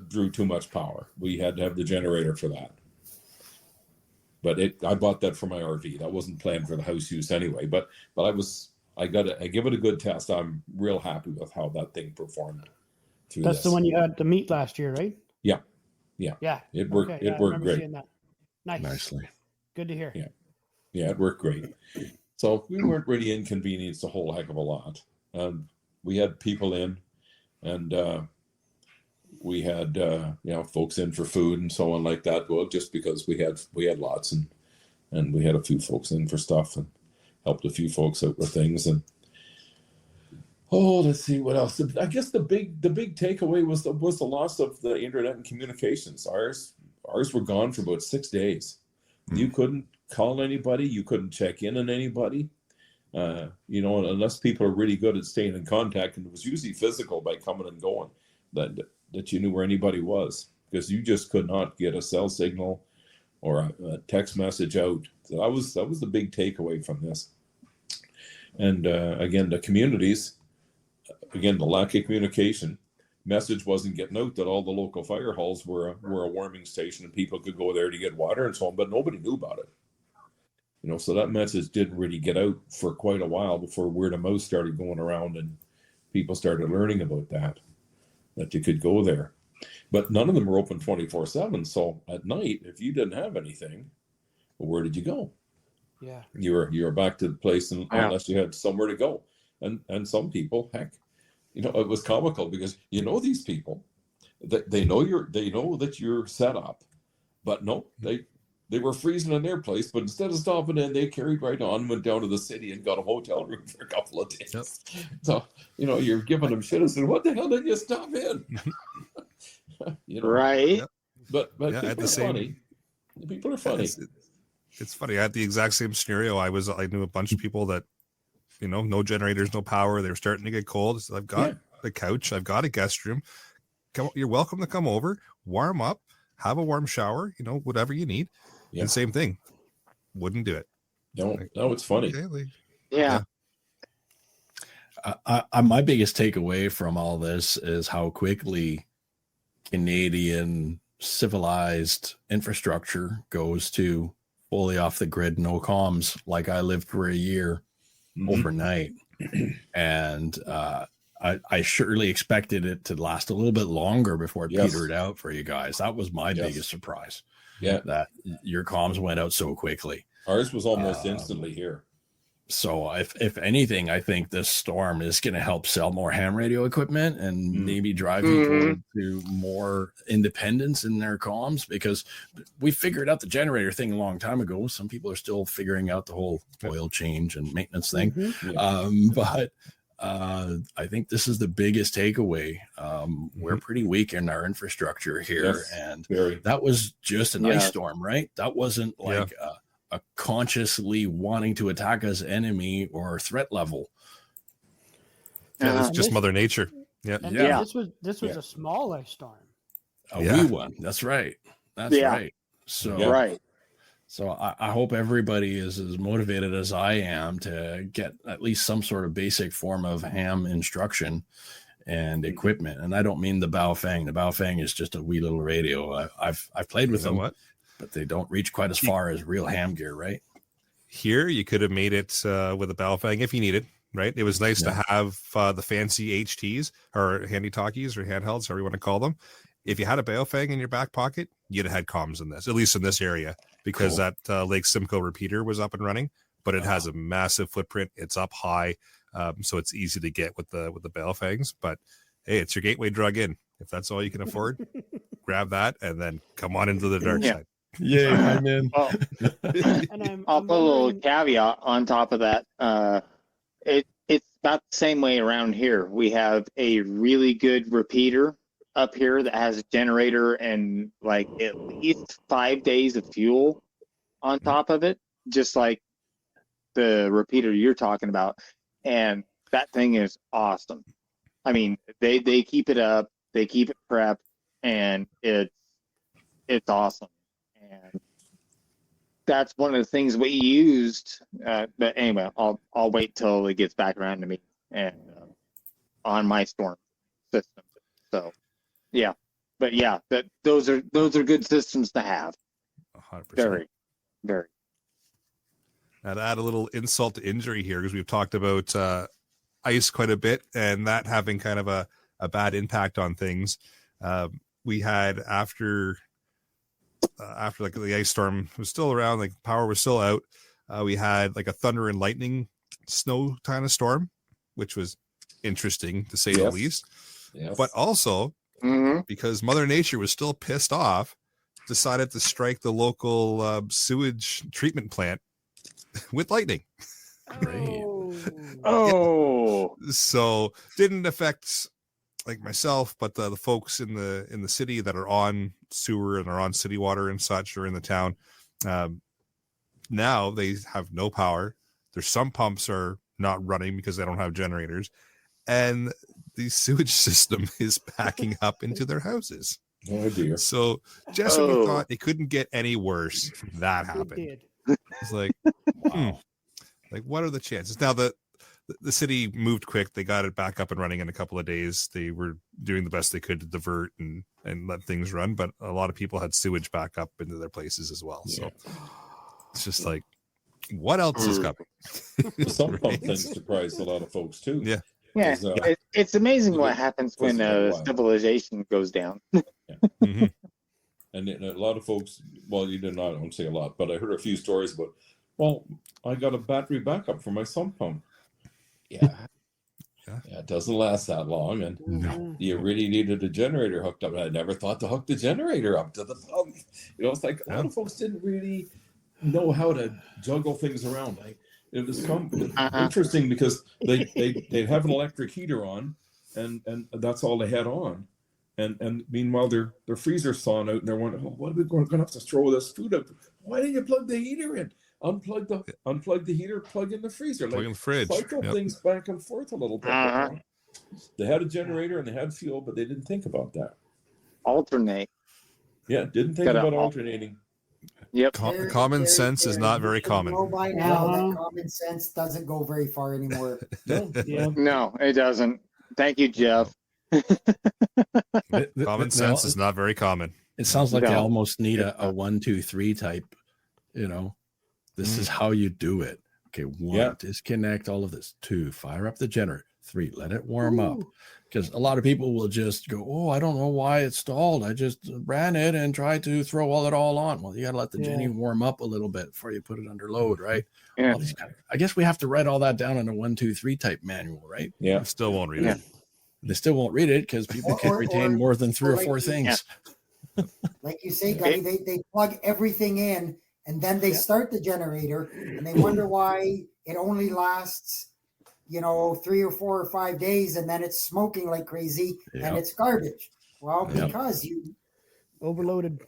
drew too much power. We had to have the generator for that. But I bought that for my RV. That wasn't planned for the house use anyway. But I give it a good test. I'm real happy with how that thing performed. That's the one you had to meet last year, right? Yeah. It worked. Okay, It worked great. Seeing that. Nice. Nicely. Good to hear. Yeah, it worked great. So we weren't really inconvenienced a whole heck of a lot. We had people in, and we had folks in for food and so on like that. Well, just because we had lots, and we had a few folks in for stuff and helped a few folks out with things. And let's see what else. I guess the big takeaway was the loss of the internet and communications. Ours were gone for about 6 days. You couldn't call anybody. You couldn't check in on anybody. Unless people are really good at staying in contact, and it was usually physical by coming and going, that you knew where anybody was, because you just could not get a cell signal or a text message out. So that was the big takeaway from this. And again, the communities, the lack of communication. Message wasn't getting out that all the local fire halls were a warming station and people could go there to get water and so on, but nobody knew about it. So that message didn't really get out for quite a while before word of mouth started going around and people started learning about that you could go there. But none of them were open 24/7. So at night, if you didn't have anything, well, where did you go? Yeah. You were back to the place unless you had somewhere to go. And some people, heck, it was comical because these people, they know that you're set up, but no, they were freezing in their place. But instead of stopping in, they carried right on, went down to the city and got a hotel room for a couple of days. Yep. So you're giving them shit and saying, "What the hell did you stop in?" Right. Yep. But yeah, people are funny. People are funny. It's funny. I had the exact same scenario. I knew a bunch of people that, no generators, no power. They were starting to get cold. So I've got the couch. I've got a guest room. You're welcome to come over, warm up, have a warm shower, whatever you need. Yeah. And same thing. Wouldn't do it. No, it's funny. Okay, Yeah. My biggest takeaway from all this is how quickly Canadian civilized infrastructure goes to fully off the grid, no comms, like I lived for a year overnight. And I surely expected it to last a little bit longer before it petered out for you guys. That was my biggest surprise. Yeah. That your comms went out so quickly. Ours was almost instantly here. So if anything, I think this storm is going to help sell more ham radio equipment and maybe drive people to more independence in their comms, because we figured out the generator thing a long time ago. Some people are still figuring out the whole oil change and maintenance thing. But I think this is the biggest takeaway. We're pretty weak in our infrastructure here. And that was just an ice storm, right? That wasn't like a consciously wanting to attack us enemy or threat level. Yeah, it's just Mother Nature. Yeah. This was a small ice storm. A wee one. That's right. That's right. So So I hope everybody is as motivated as I am to get at least some sort of basic form of ham instruction and equipment. And I don't mean the Baofeng. The Baofeng is just a wee little radio. I've played with them. But they don't reach quite as far as real ham gear, right? Here, you could have made it with a Baofeng if you needed, right? It was nice to have the fancy HTs or handy talkies or handhelds, however you want to call them. If you had a Baofeng in your back pocket, you'd have had comms in this, at least in this area, because that Lake Simcoe repeater was up and running, but it has a massive footprint. It's up high, so it's easy to get with the Baofengs. But hey, it's your gateway drug in. If that's all you can afford, grab that and then come on into the dark side. Yeah, I'm in. Well, I'll put a little caveat on top of that. It's about the same way around here. We have a really good repeater up here that has a generator and like at least 5 days of fuel on top of it, just like the repeater you're talking about. And that thing is awesome. I mean, they keep it up, they keep it prepped, and it's awesome. And that's one of the things we used. But anyway, I'll wait till it gets back around to me and on my storm system. So yeah, but yeah, those are good systems to have. 100%. Very, very. Now to add a little insult to injury here, because we've talked about ice quite a bit and that having kind of a bad impact on things. We had after like the ice storm was still around, like power was still out. We had like a thunder and lightning snow kind of storm, which was interesting to say the least. But also because Mother Nature was still pissed off, decided to strike the local sewage treatment plant with lightning. So didn't affect like myself, but the folks in the city that are on sewer and are on city water and such are in the town. Now they have no power. There's some pumps are not running because they don't have generators, and the sewage system is backing up into their houses. Oh dear. So just when we thought it couldn't get any worse, that happened. It's like, like what are the chances? Now the city moved quick. They got it back up and running in a couple of days. They were doing the best they could to divert and let things run, but a lot of people had sewage back up into their places as well. So it's just like, what else is coming? The sump pump thing surprised a lot of folks too. Yeah. It's amazing what happens when civilization goes down. And a lot of folks, well, you did not, I don't say a lot, but I heard a few stories about, well, I got a battery backup for my sump pump. Yeah, it doesn't last that long, and you really needed a generator hooked up. And I never thought to hook the generator up to the pump. You know, it's like a lot of folks didn't really know how to juggle things around. Like it was interesting because they'd have an electric heater on, and that's all they had on. And meanwhile, their freezer's thawing out, and they're wondering, what are we going to have to throw this food up? Why didn't you plug the heater in? Unplug the heater, plug in the freezer. Plug in the fridge. Cycle things back and forth a little bit. They had a generator and they had fuel, but they didn't think about that. Alternate. Yeah, didn't think about alternating. Yep. Common sense is not very You should common. know by now Uh-huh. that common sense doesn't go very far anymore. Yeah. No, it doesn't. Thank you, Jeff. Common sense is not very common. It sounds like they No. almost need a 1, 2, 3 type. This is how you do it. Okay, 1, disconnect all of this. 2, fire up the generator. 3, let it warm up. Because a lot of people will just go, oh, I don't know why it stalled. I just ran it and tried to throw it all on. Well, you got to let the Jenny warm up a little bit before you put it under load, right? Yeah. I guess we have to write all that down in a 1, 2, 3 type manual, right? Yeah. I still won't read it. They still won't read it because people can't retain more than 3 or 4 things. Like you say, Gunny, they plug everything in and then they start the generator and they wonder why it only lasts 3 or 4 or 5 days and then it's smoking like crazy and it's garbage. Well, because you Overloaded.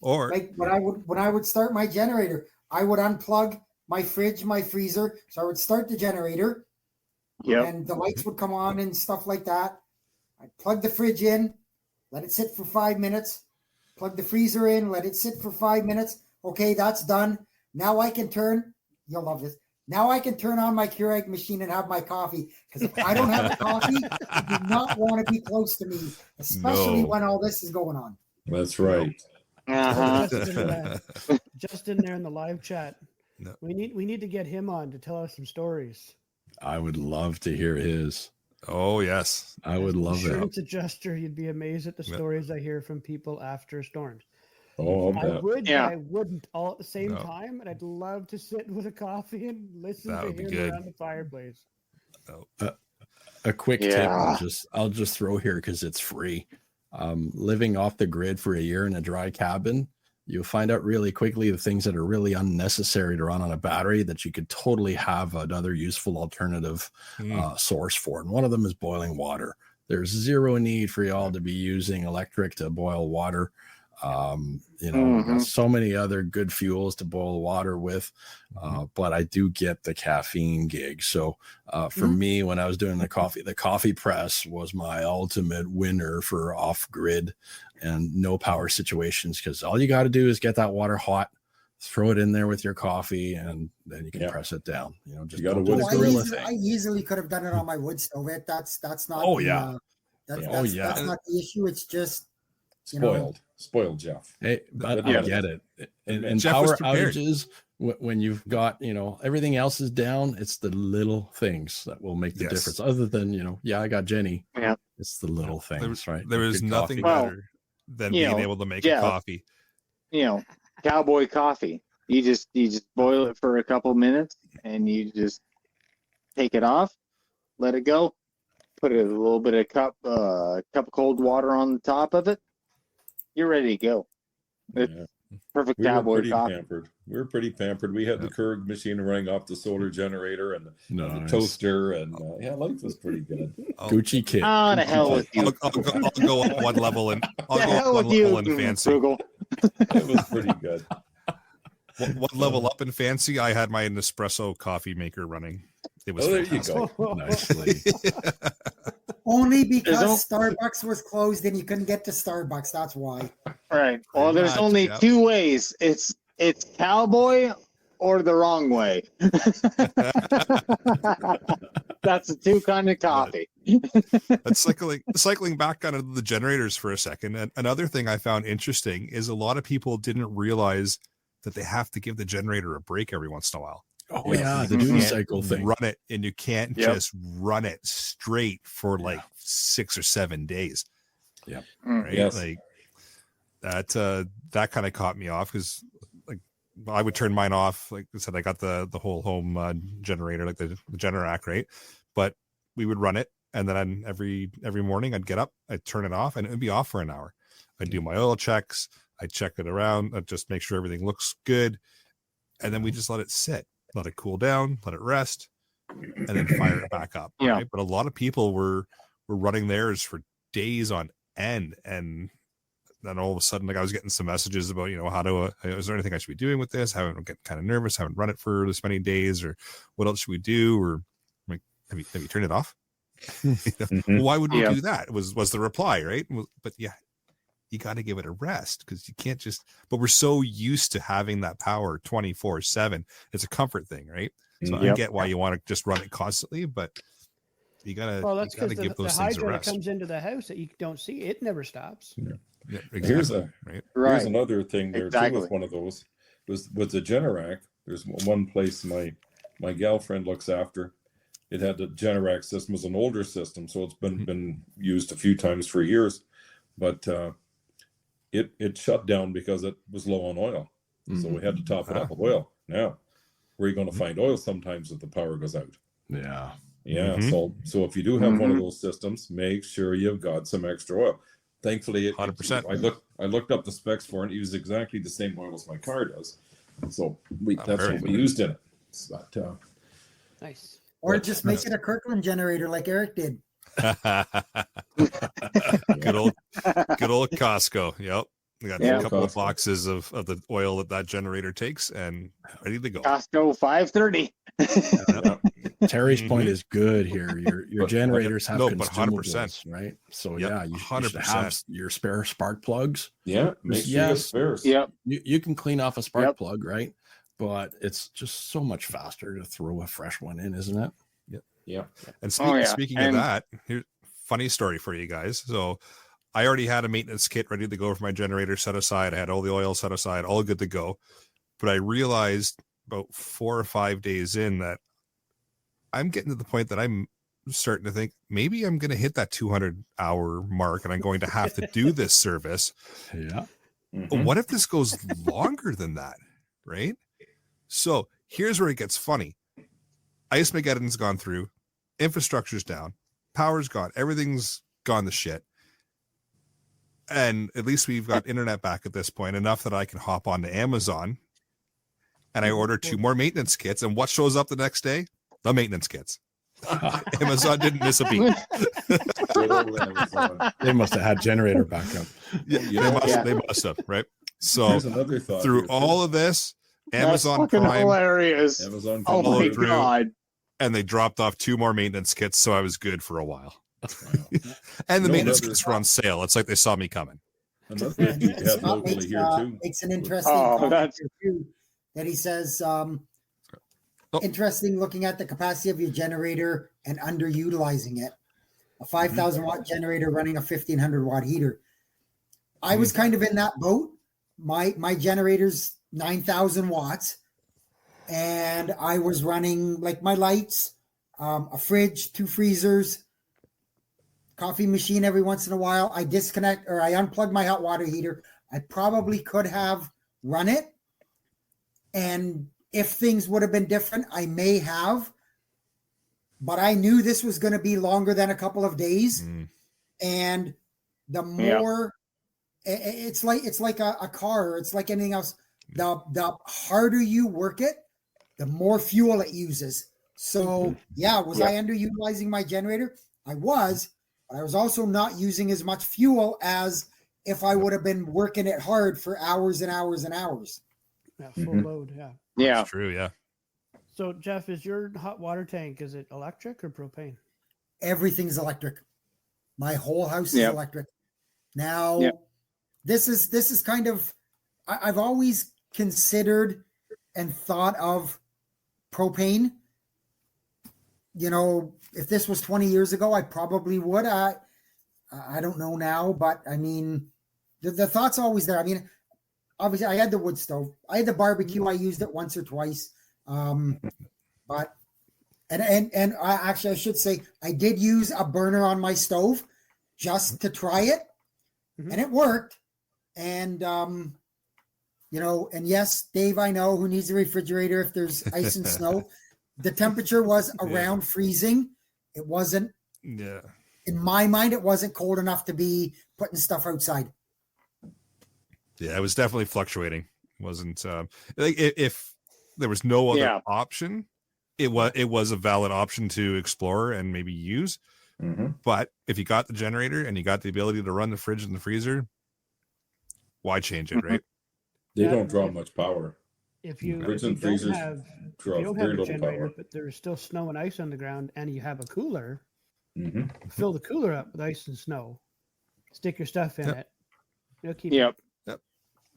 Or like when I would start my generator, I would unplug my fridge, my freezer. So I would start the generator and the lights would come on and stuff like that. I'd plug the fridge in, let it sit for 5 minutes, plug the freezer in, let it sit for 5 minutes. Okay, that's done. Now I can you'll love this. Now I can turn on my Keurig machine and have my coffee. Because if I don't have a coffee, you do not want to be close to me, especially when all this is going on. That's right. Justin there in the live chat. No. We need to get him on to tell us some stories. I would love to hear his. Oh, yes. I would love that. Insurance adjuster, you'd be amazed at the stories I hear from people after storms. Oh, I would, but I wouldn't all at the same time. And I'd love to sit with a coffee and listen to him around the fireplace. A quick tip I'll just throw here because it's free. Living off the grid for a year in a dry cabin, you'll find out really quickly the things that are really unnecessary to run on a battery that you could totally have another useful alternative source for. And one of them is boiling water. There's zero need for y'all to be using electric to boil water. So many other good fuels to boil water with, but I do get the caffeine gig. So for me, when I was doing the coffee press was my ultimate winner for off grid and no power situations, because all you got to do is get that water hot, throw it in there with your coffee, and then you can press it down. Just you I easily could have done it on my wood stove. That's not. That's not the issue. It's just spoiled Jeff. Hey, but I get it. And power outages, when you've got, everything else is down, it's the little things that will make the difference. Other than, I got Jenny. Yeah. It's the little things, right? There is nothing better than being able to make a coffee. Cowboy coffee. You just boil it for a couple minutes and you just take it off, let it go, put a little bit of cup of cold water on the top of it. You're ready to go. It's perfect cowboy coffee. We were pretty pampered. We had the Keurig machine running off the solar generator and the toaster, and life was pretty good. Gucci kid. Oh, the hell with you! I'll go up one level and fancy. It was pretty good. One level up in fancy, I had my Nespresso coffee maker running. It was there you go. Nicely. Only because Starbucks was closed and you couldn't get to Starbucks. That's why. Right. Well, there's only two ways. It's cowboy or the wrong way. That's the two kind of coffee. That's cycling back on the generators for a second. And another thing I found interesting is a lot of people didn't realize that they have to give the generator a break every once in a while. Oh yeah, the duty cycle thing. Run it, and you can't just run it straight for like 6 or 7 days. Yeah, right. Yes. Like that kind of caught me off because I would turn mine off. Like I said, I got the whole home generator, like the Generac, right? But we would run it, and then every morning I'd get up, I'd turn it off, and it would be off for an hour. I'd do my oil checks, I'd check it around, I'd just make sure everything looks good, and then we just let it sit. Let it cool down, let it rest, and then fire it back up. Yeah. Right? But a lot of people were running theirs for days on end, and then all of a sudden, I was getting some messages about, how to, is there anything I should be doing with this? I'm getting kind of nervous. Haven't run it for this many days, or what else should we do? Or like, have you turned it off? Why would we do that? Was the reply, right? But you got to give it a rest, because you can't just, but we're so used to having that power 24/7. It's a comfort thing, right? So I Yep. get why you want to just run it constantly, but you Well, that's gotta because give the those things a hydro that rest. comes into the house that you don't see, it never stops. Yeah, Here's exactly. Right. Here's another thing there too Exactly. with one of those. With the Generac, there's one place my gal friend looks after. It had the Generac system, was an older system, so it's been used a few times for years, but it shut down because it was low on oil. So we had to top it up with oil. Now, where are you going to find oil sometimes if the power goes out? Yeah. Yeah. So if you do have one of those systems, make sure you've got some extra oil. Thankfully, 100%. I looked up the specs for it. It uses exactly the same oil as my car does. So that's perfect. what we used in it. But, Nice. Or But- just make it a Kirkland generator like Eric did. Good old Costco. Yep. We got Yeah. a couple of Costco. boxes of the oil that generator takes, and ready to go. Costco 530. Terry's point is good here. Your But- generators have no, but consumables, 100%. right? So Yep, yeah, you should 100%. have your spare spark plugs. yeah, make sure you have Yes. spares. Yep. You can clean off a spark Yep. plug, right? But it's just so much faster to throw a fresh one in, isn't it? Yeah. And Oh, yeah. speaking of And- that, here's a funny story for you guys. So I already had a maintenance kit ready to go for my generator set aside. I had all the oil set aside, all good to go. But I realized about 4 or 5 days in that I'm getting to the point that I'm starting to think maybe I'm going to hit that 200-hour mark and I'm going to have to do this service. Yeah. Mhm. What if this goes longer than that? Right? So here's where it gets funny. Ice Mageddon's gone through, infrastructure's down, power's gone, everything's gone to shit. And at least we've got internet back at this point, enough that I can hop onto Amazon and I order 2 more maintenance kits. And what shows up the next day? The maintenance kits. Amazon didn't miss a beat. Good old Amazon. They must have had generator backup. Yeah, they must have, right? So Here's another thought. through here, too. all of this, That's Amazon fucking Prime, hilarious. Amazon Oh follow my through. god. and they dropped off 2 more maintenance kits, so I was good for a while. And the No, maintenance another- kits were on sale. It's like they saw me coming. Another thing you have Scott locally here too. makes an interesting Oh, comment that's- here, too, that he says, Oh. interesting looking at the capacity of your generator and underutilizing it. A 5,000 watt generator running a 1,500 watt heater. I was kind of in that boat. My generator's 9,000 watts, and I was running like my lights, a fridge, 2 freezers, coffee machine every once in a while. I disconnect or I unplug my hot water heater. I probably could have run it. And if things would have been different, I may have. But I knew this was going to be longer than a couple of days. And the more it's like a car, it's like anything else. The harder you work it, the more fuel it uses. So was I underutilizing my generator? I was, but I was also not using as much fuel as if I would have been working it hard for hours and hours and hours. Yeah, full load. Yeah. Yeah. That's true, yeah. So Jeff, is your hot water tank, is it electric or propane? Everything's electric. My whole house is Yep. electric. Now, Yep. this is kind of I've always considered and thought of propane. You know, if this was 20 years ago, I probably would. I don't know now, but I mean, the thought's always there. I mean, obviously, I had the wood stove. I had the barbecue. I used it once or twice. But and I should say I did use a burner on my stove just to try it, and it worked. And you know, and yes, Dave, I know who needs a refrigerator if there's ice and snow. The temperature was around freezing. It wasn't. Yeah. In my mind, it wasn't cold enough to be putting stuff outside. Yeah, it was definitely fluctuating. It wasn't like if there was no other option, it was a valid option to explore and maybe use. But if you got the generator and you got the ability to run the fridge and the freezer, why change it, right? They don't draw much power. If you, Fridge if you and don't freezers have, draw if you don't very have a little generator, power. but there's still snow and ice on the ground, and you have a cooler, fill the cooler up with ice and snow, stick your stuff in it, It'll keep Yep. it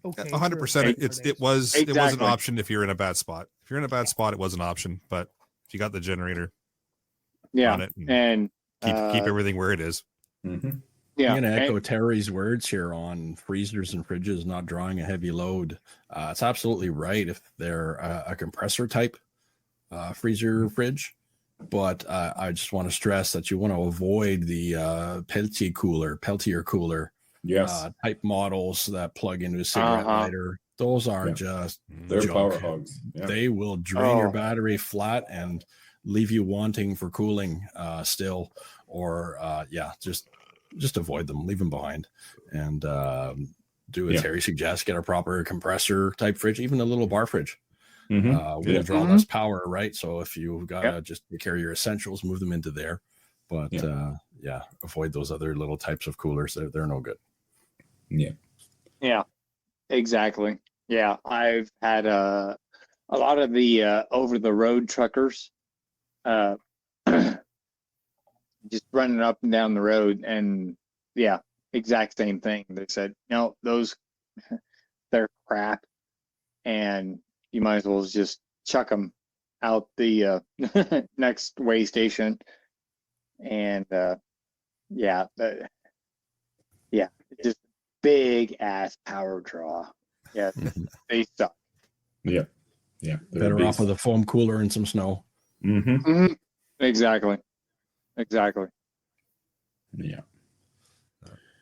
okay. 100%. It was an Exactly. option if you're in a bad spot. If you're in a bad spot, it was an option. But if you got the generator Yeah. on it And keep everything where it is. Mm-hmm. yeah. I'm going to echo and- Terry's words here on freezers and fridges not drawing a heavy load. It's absolutely right if they're a compressor type freezer fridge. But I just want to stress that you want to avoid the Peltier cooler Yes. type models that plug into a cigarette lighter. Those are just They're junk. power hogs. Yeah. They will drain your Oh. battery flat and leave you wanting for cooling still, or just avoid them, leave them behind, and do what Terry suggests: get a proper compressor type fridge, even a little bar fridge. Will draw less power, right? So if you've got to just take care of your essentials, move them into there. But avoid those other little types of coolers. They're no good. Yeah, exactly. Yeah, I've had a lot of the over the road truckers just running up and down the road, and exact same thing. They said, no, those they're crap, and you might as well just chuck them out the next way station. And just big ass power draw. Yeah, they suck. Yeah. Better off with a foam cooler and some snow. Exactly. Yeah.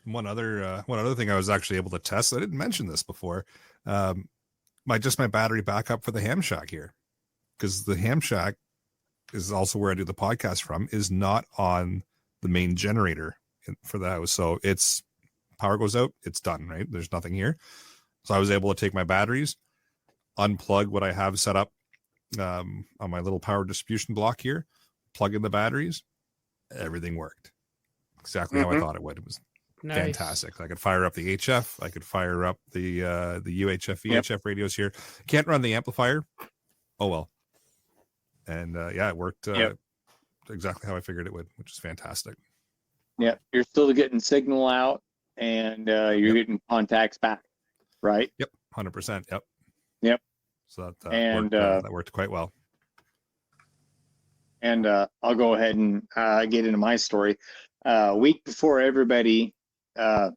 One other thing I was actually able to test. I didn't mention this before. My battery backup for the ham shack here, because the ham shack is also where I do the podcast from, is not on the main generator for the house. So it's power goes out, it's done, right? There's nothing here. So I was able to take my batteries, unplug what I have set up on my little power distribution block here, plug in the batteries, everything worked exactly how I thought it would. It was fantastic. I could fire up the HF, I could fire up the UHF, VHF radios here. Can't run the amplifier. Oh well. And it worked exactly how I figured it would, which is fantastic. Yeah, you're still getting signal out, and you're getting contacts back, right? Yep, 100%. Yep. So that worked quite well. And I'll go ahead and get into my story. A week before everybody had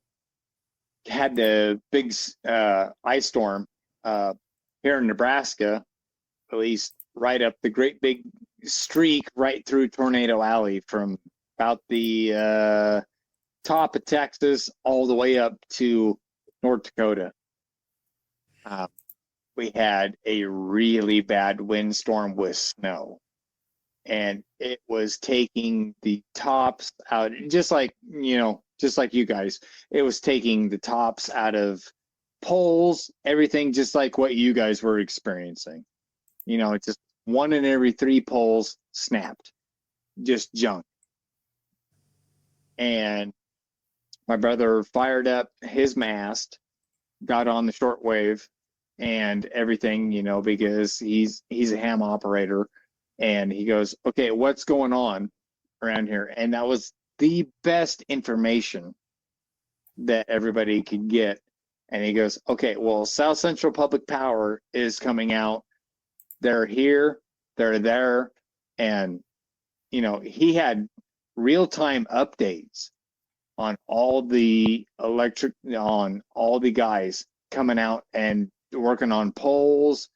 the big ice storm here in Nebraska, at least right up the great big streak right through Tornado Alley from about the top of Texas all the way up to North Dakota. We had a really bad windstorm with snow, and it was taking the tops out, just like you guys. It was taking the tops out of poles, everything, just like what you guys were experiencing. It's just 1 in every 3 poles snapped, just junk. And my brother fired up his mast, got on the shortwave and everything, because he's a ham operator, and he goes, okay, what's going on around here? And that was the best information that everybody could get. And he goes, okay, well, South Central Public Power is coming out. They're here, they're there. And, he had real-time updates on all the on all the guys coming out and working on poles,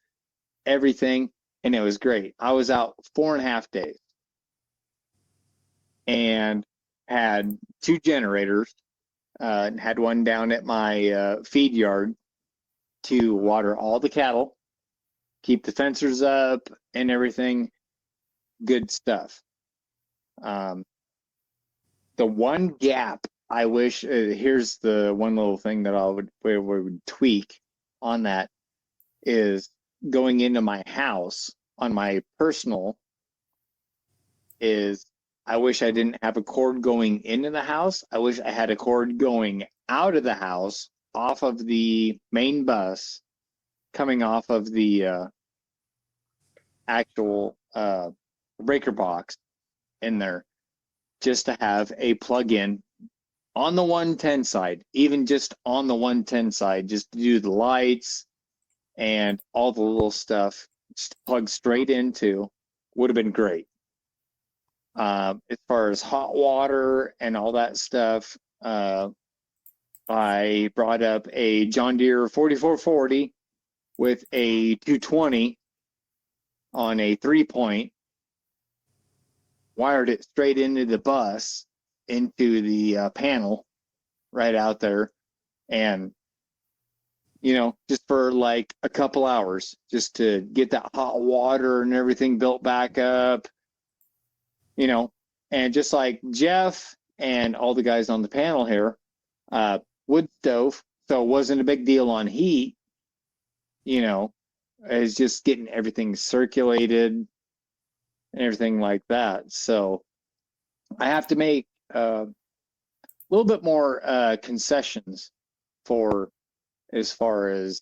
everything. And it was great. I was out 4.5 days and had 2 generators, and had one down at my feed yard to water all the cattle, keep the sensors up and everything. Good stuff. The one gap I wish, here's the one little thing that I would tweak on that, is going into my house on my personal, is I wish I didn't have a cord going into the house. I wish I had a cord going out of the house off of the main bus, coming off of the actual breaker box in there, just to have a plug-in on the 110 side, even just on the 110 side, just to do the lights and all the little stuff, just plug straight into, would have been great. As far as hot water and all that stuff, I brought up a John Deere 4440 with a 220 on a 3-point, wired it straight into the bus, into the panel right out there, and just for like a couple hours, just to get that hot water and everything built back up, and just like Jeff and all the guys on the panel here, wood stove, so it wasn't a big deal on heat, it's just getting everything circulated and everything like that. So I have to make a little bit more concessions for as far as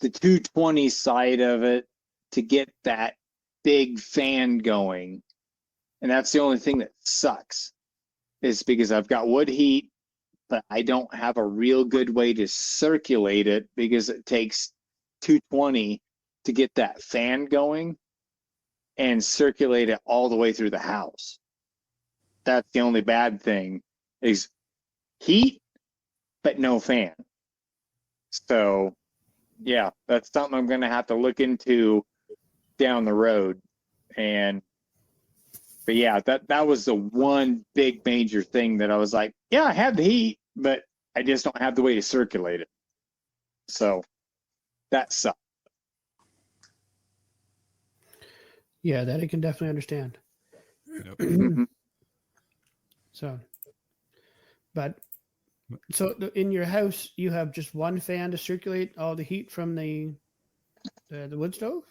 the 220 side of it to get that big fan going. And that's the only thing that sucks, is because I've got wood heat, but I don't have a real good way to circulate it because it takes 220 to get that fan going and circulate it all the way through the house. That's the only bad thing, is heat, but no fan. So, yeah, that's something I'm going to have to look into down the road. But yeah, that was the one big major thing that I was like, yeah, I have the heat, but I just don't have the way to circulate it. So that sucks. Yeah, that I can definitely understand. Yep. So in your house, you have just one fan to circulate all the heat from the wood stove?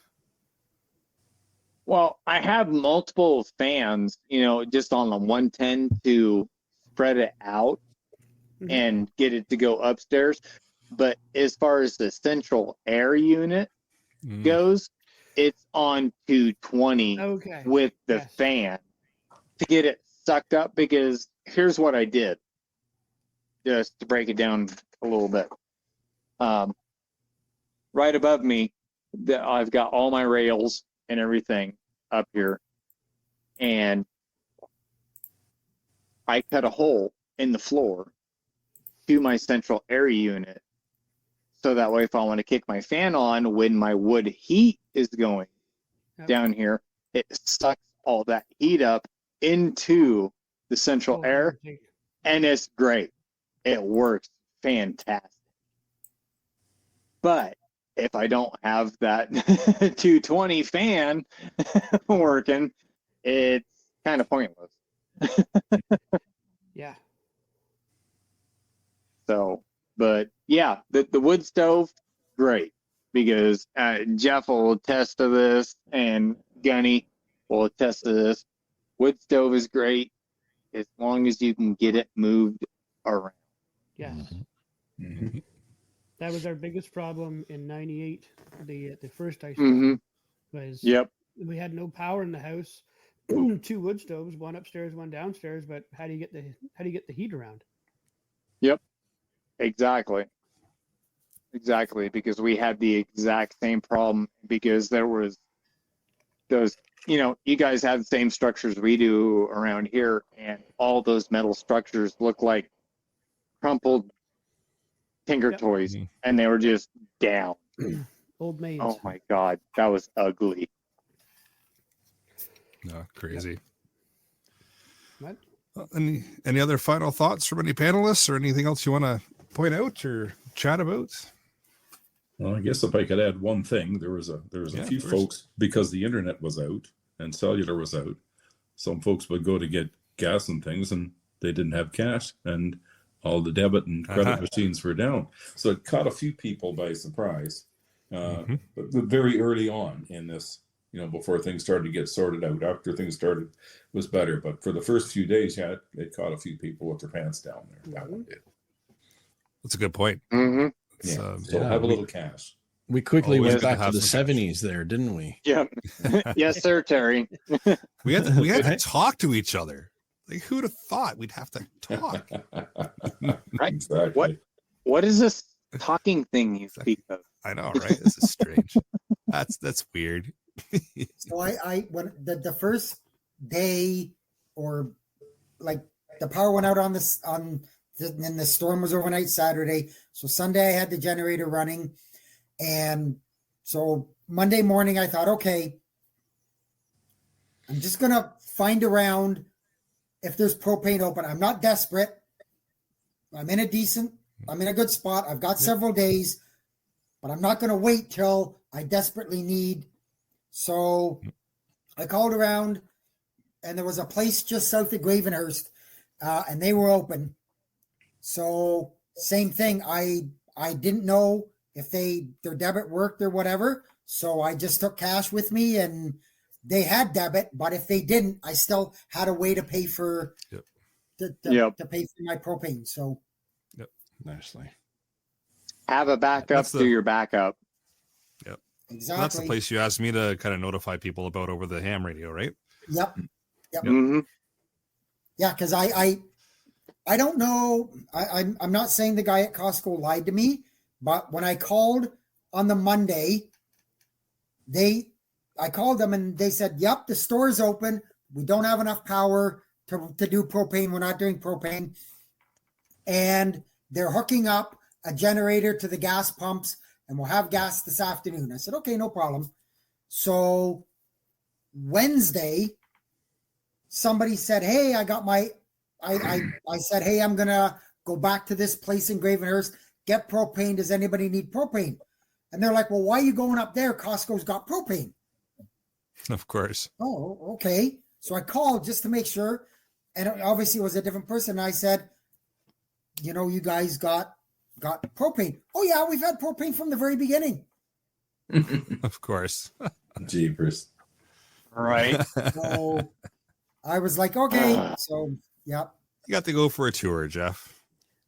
Well, I have multiple fans, just on the 110 to spread it out and get it to go upstairs. But as far as the central air unit goes, it's on 220 with the fan to get it sucked up, because here's what I did, just to break it down a little bit. Right above me, I've got all my rails and everything up here, and I cut a hole in the floor to my central air unit, so that way if I want to kick my fan on when my wood heat is going down here, it sucks all that heat up into the central air, and it's great. It works fantastic. But if I don't have that 220 fan working, it's kind of pointless. Yeah. So, but yeah, the wood stove, great, because Jeff will attest to this, and Gunny will attest to this. Wood stove is great as long as you can get it moved around. Yes. Mm-hmm. That was our biggest problem in '98. The first ice storm was we had no power in the house. 2 wood stoves, one upstairs, one downstairs. But how do you get the heat around? Yep, exactly. Because we had the exact same problem, because there was those. You guys have the same structures we do around here, and all those metal structures look like crumpled Tinker toys, and they were just down. Old maids. Oh my God, that was ugly. No, crazy. What? Any other final thoughts from any panelists, or anything else you want to point out or chat about? Well, I guess if I could add one thing, there was a few folks, because the internet was out and cellular was out. Some folks would go to get gas and things, and they didn't have cash, and all the debit and credit machines were down. So it caught a few people by surprise, but very early on in this, before things started to get sorted out. After things started, it was better. But for the first few days, it caught a few people with their pants down there. That one did. That's a good point. So have a little cash. We quickly Always went good to back to have the some 70s there, didn't we? Yep. Yes, sir, Terry. We had to talk to each other. Like, who'd have thought we'd have to talk? Right. Exactly. What is this talking thing you speak of? I know, right? This is strange. That's weird. So I when the first day, or like, the power went out on this and the storm was overnight Saturday. So Sunday I had the generator running, and so Monday morning I thought, okay, I'm just gonna find around if there's propane open. I'm not desperate. I'm in a good spot. I've got several days, but I'm not gonna wait till I desperately need. So I called around, and there was a place just south of Gravenhurst, and they were open. So same thing. I didn't know if their debit worked or whatever. So I just took cash with me, and they had debit. But if they didn't, I still had a way to pay for to pay for my propane. So Nicely. Have a backup to your backup. exactly. That's the place you asked me to kind of notify people about over the ham radio, right? Yep. Mm-hmm. Yeah, because I don't know. I'm not saying the guy at Costco lied to me, but when I called on the Monday, I called them and they said, "Yep, the store's open. We don't have enough power to do propane. We're not doing propane, and they're hooking up a generator to the gas pumps, and we'll have gas this afternoon." I said, "Okay, no problem." So Wednesday, somebody said, "Hey, I got my." I said, "Hey, I'm gonna go back to this place in Gravenhurst, get propane. Does anybody need propane?" And they're like, "Well, why are you going up there? Costco's got propane." Of course. Oh, okay. So I called just to make sure, and it obviously was a different person. I said, "You guys got propane?" "Oh yeah, we've had propane from the very beginning." Of course. Jeepers. Right. So I was like, "Okay." So yep, You got to go for a tour, Jeff.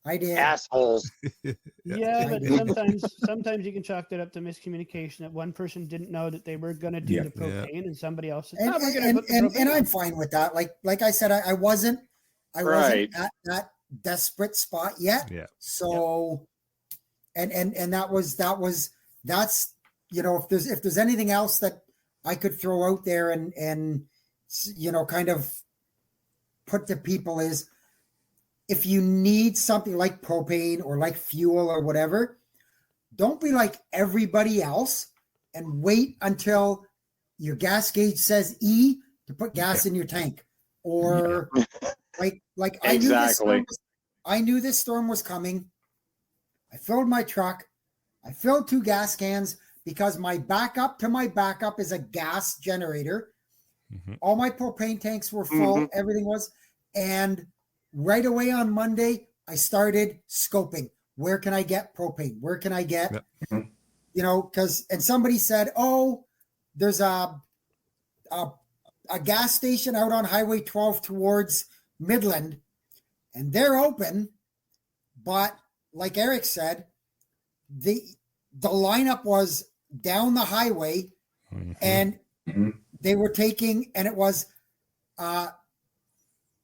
I did. Assholes. Yeah, but Yeah. sometimes you can chalk that up to miscommunication. That one person didn't know that they were going to do Yeah. the propane, and somebody else said, And, "No, we're going to and, put the and, propane." and I'm fine with that. Like I said, I wasn't Right. at that desperate spot yet. Yeah. So, and that's if there's anything else that I could throw out there and kind of put to people is, if you need something like propane or like fuel or whatever, don't be like everybody else and wait until your gas gauge says E to put gas in your tank. Or like Exactly. I knew this storm was coming. I filled my truck. I filled 2 gas cans because my backup to my backup is a gas generator. Mhm. All my propane tanks were full. Everything was. And right away on Monday, I started scoping. Where can I get propane? Where can I get, Yep. and somebody said, "Oh, there's a gas station out on Highway 12 towards Midland, and they're open." But like Eric said, the lineup was down the highway, Mhm. and they were taking, and it was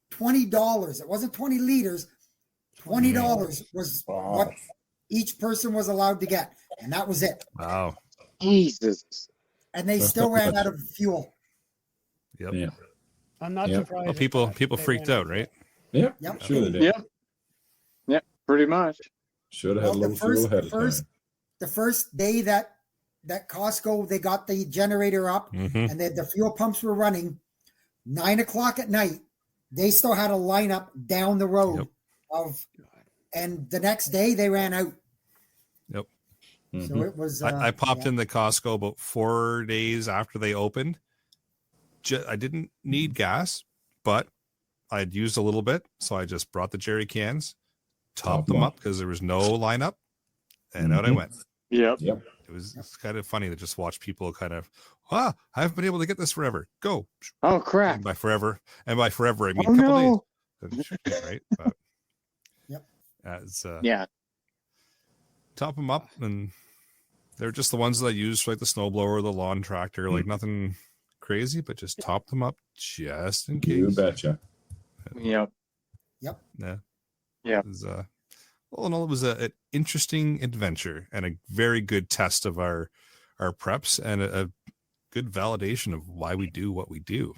$20. It wasn't 20 liters. $20 was what each person was allowed to get, and that was it. Wow. Jesus. And they still ran out of fuel. Yep. Yeah. I'm not Yep. surprised. Well, people freaked out, right? Yep. Yep. Sure they did. Yep. Yep. Pretty much. Should have had a little fuel ahead of time. The first day that Costco, they got the generator up Mhm. and the fuel pumps were running, 9 o'clock at night, they still had a lineup down the road and the next day they ran out. Yep. So it was. I popped in the Costco about 4 days after they opened. I didn't need gas, but I'd used a little bit, so I just brought the jerry cans, topped them up because there was no lineup, and out I went. Yep. Yep. It's kind of funny to just watch people kind of, I haven't been able to get this forever. Go. Oh crap. And by forever, I mean Oh, a couple no. days. Right? But, Yep. It's, Yeah. top them up, and they're just the ones that I use for like the snowblower, the lawn tractor, like nothing crazy, but just top them up just in case. You betcha. Yeah. Yep. Yeah. Yeah. It was, all in all, it was an interesting adventure and a very good test of our preps and a good validation of why we do what we do.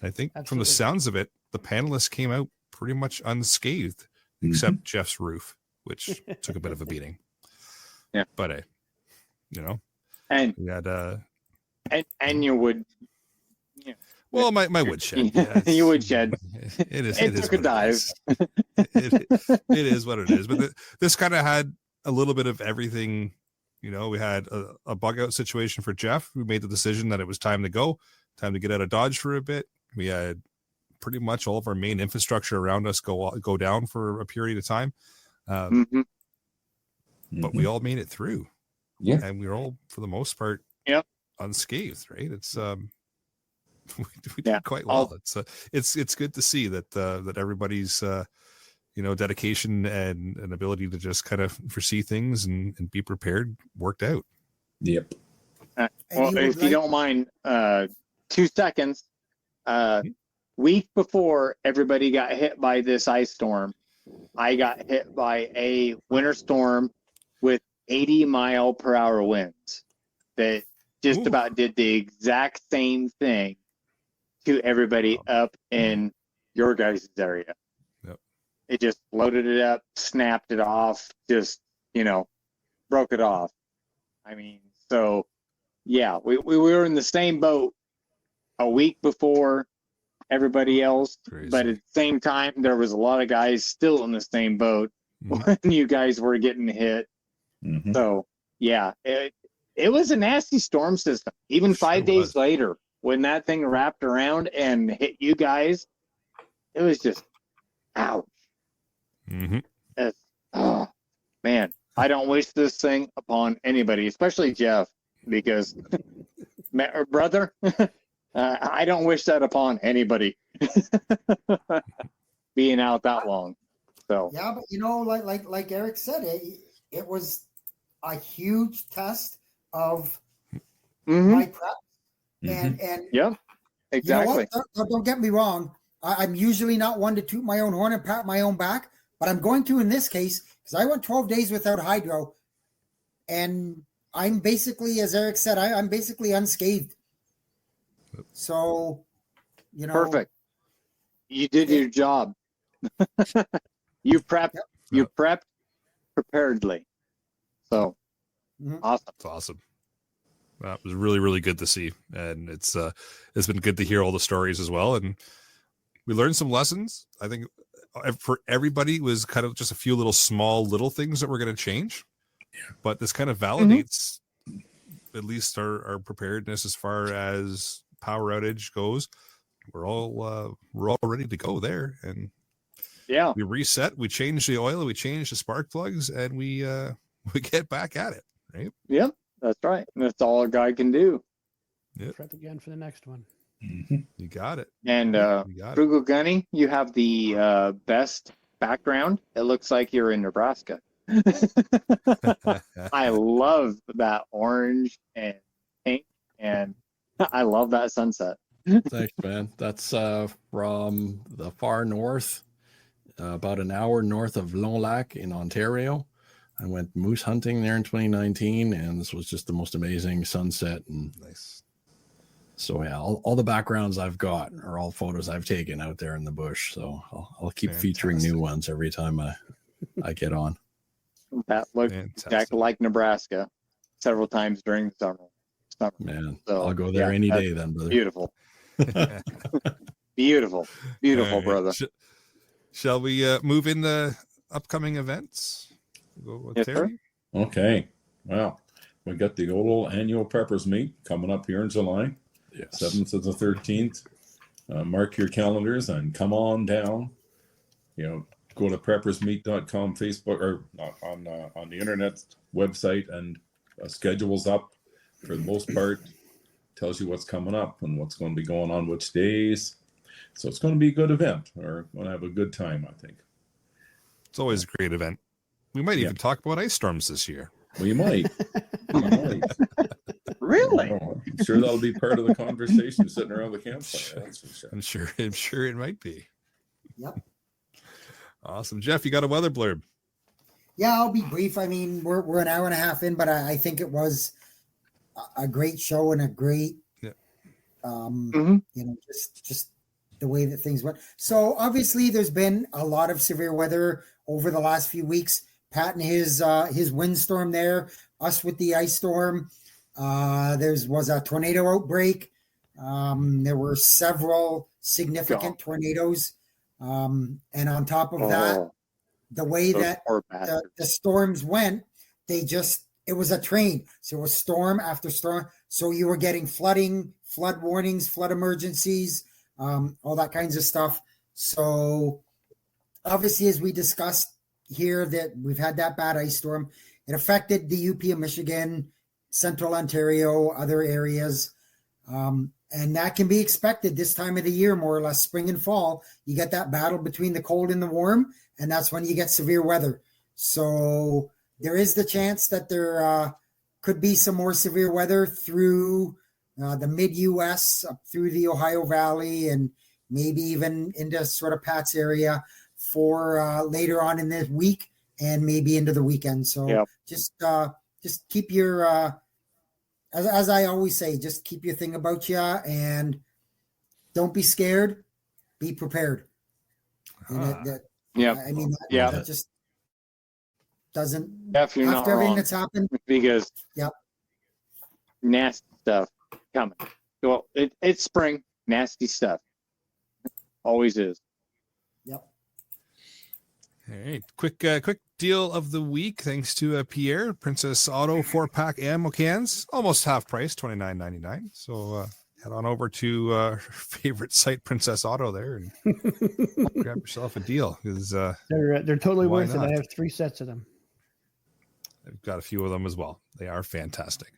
I think from the Absolutely. sounds of it, the panelists came out pretty much unscathed, except Jeff's roof, which took a bit of a beating. Yeah. But And we had and you would, well, my woodshed. Yeah, you would shed. It is. It It is took a what dive. it is what it is. But this kind of had a little bit of everything. We had a bug out situation for Jeff, who made the decision that it was time to go, time to get out of Dodge for a bit. We had pretty much all of our main infrastructure around us go down for a period of time. But we all made it through. Yeah. And we were all, for the most part, unscathed, right? It's we did quite well. It's good to see that everybody's dedication and ability to just kind of foresee things and be prepared worked out. Yep. Well, if you don't mind, 2 seconds. Week before everybody got hit by this ice storm, I got hit by a winter storm with 80-mile-per-hour winds that just about did the exact same thing to everybody up in your guys' area. Yep. It just loaded it up, snapped it off, just, broke it off. I mean, so, yeah, we were in the same boat a week before everybody else. Crazy. But at the same time, there was a lot of guys still in the same boat when you guys were getting hit. So, yeah, it was a nasty storm system. Even 5 days later, when that thing wrapped around and hit you guys, it was just, ouch. Oh, man, I don't wish this thing upon anybody, especially Jeff, because, brother, I don't wish that upon anybody being out that long. So yeah, but like Eric said, it was a huge test of my prep, and yeah, exactly. Don't get me wrong. I'm usually not one to toot my own horn and pat my own back, but I'm going to in this case because I went 12 days without hydro, and I'm basically, as Eric said, I'm basically unscathed. So, perfect. You did your job. You prepped. You prepped preparedly. So awesome. It's awesome. That was really, really good to see, and it's been good to hear all the stories as well. And we learned some lessons. I think for everybody it was kind of just a few little things that we're going to change. Yeah. But this kind of validates at least our preparedness as far as power outage goes. We're all ready to go there, and we reset, we change the oil, we change the spark plugs, and we get back at it, right? Yep, that's right. And that's all a guy can do. Yep. Prep again for the next one. You got it. And Frugal Gunny, you have the best background. It looks like you're in Nebraska. I love that orange and pink, and I love that sunset. Thanks, man. That's from the far north, about an hour north of Lonlac in Ontario. I went moose hunting there in 2019, and this was just the most amazing sunset. And nice. So yeah, all the backgrounds I've got are all photos I've taken out there in the bush. So I'll keep featuring new ones every time I get on. That looked exactly like Nebraska several times during the summer. Man, so, I'll go there any day then, brother. Beautiful. beautiful, right. Brother. Shall we move into upcoming events? Go with Terry. Okay. Well, we got the old annual Preppers Meet coming up here in July, 7th to the 13th. Mark your calendars and come on down. Go to preppersmeet.com, Facebook, or on the internet website, and schedule's up for the most part. Tells you what's coming up and what's going to be going on which days. So it's going to be a good event. We're going to have a good time, I think. It's always a great event. We might even talk about ice storms this year. We might. Really? I'm sure that'll be part of the conversation sitting around the campfire. That's for sure. I'm sure it might be. Yep. Awesome. Jeff, you got a weather blurb? Yeah, I'll be brief. I mean, we're an hour and a half in, but I think it was a great show and a great, just the way that things went. So obviously, there's been a lot of severe weather over the last few weeks. Pat and his windstorm there, us with the ice storm. There was a tornado outbreak. There were several significant tornadoes. And on top of that, the way that the storms went, it was a train. So it was storm after storm. So you were getting flooding, flood warnings, flood emergencies, all that kinds of stuff. So obviously, as we discussed here, that we've had that bad ice storm. It affected the UP of Michigan, Central Ontario, other areas. And that can be expected this time of the year, more or less spring and fall. You get that battle between the cold and the warm, and that's when you get severe weather. So there is the chance that there could be some more severe weather through the mid-U.S., up through the Ohio Valley, and maybe even into sort of Pat's area for later on in the week and maybe into the weekend. So just keep your... As I always say, just keep your thing about you and don't be scared. Be prepared. And that just doesn't. After everything that's happened, because nasty stuff coming. Well, it's spring, nasty stuff. Always is. Yep. All right, quick deal of the week. Thanks to Pierre, Princess Auto 4-pack ammo cans, almost half price, $29.99. So head on over to your favorite site, Princess Auto, there, and grab yourself a deal because they're totally worth it. I have 3 sets of them. I've got a few of them as well. They are fantastic.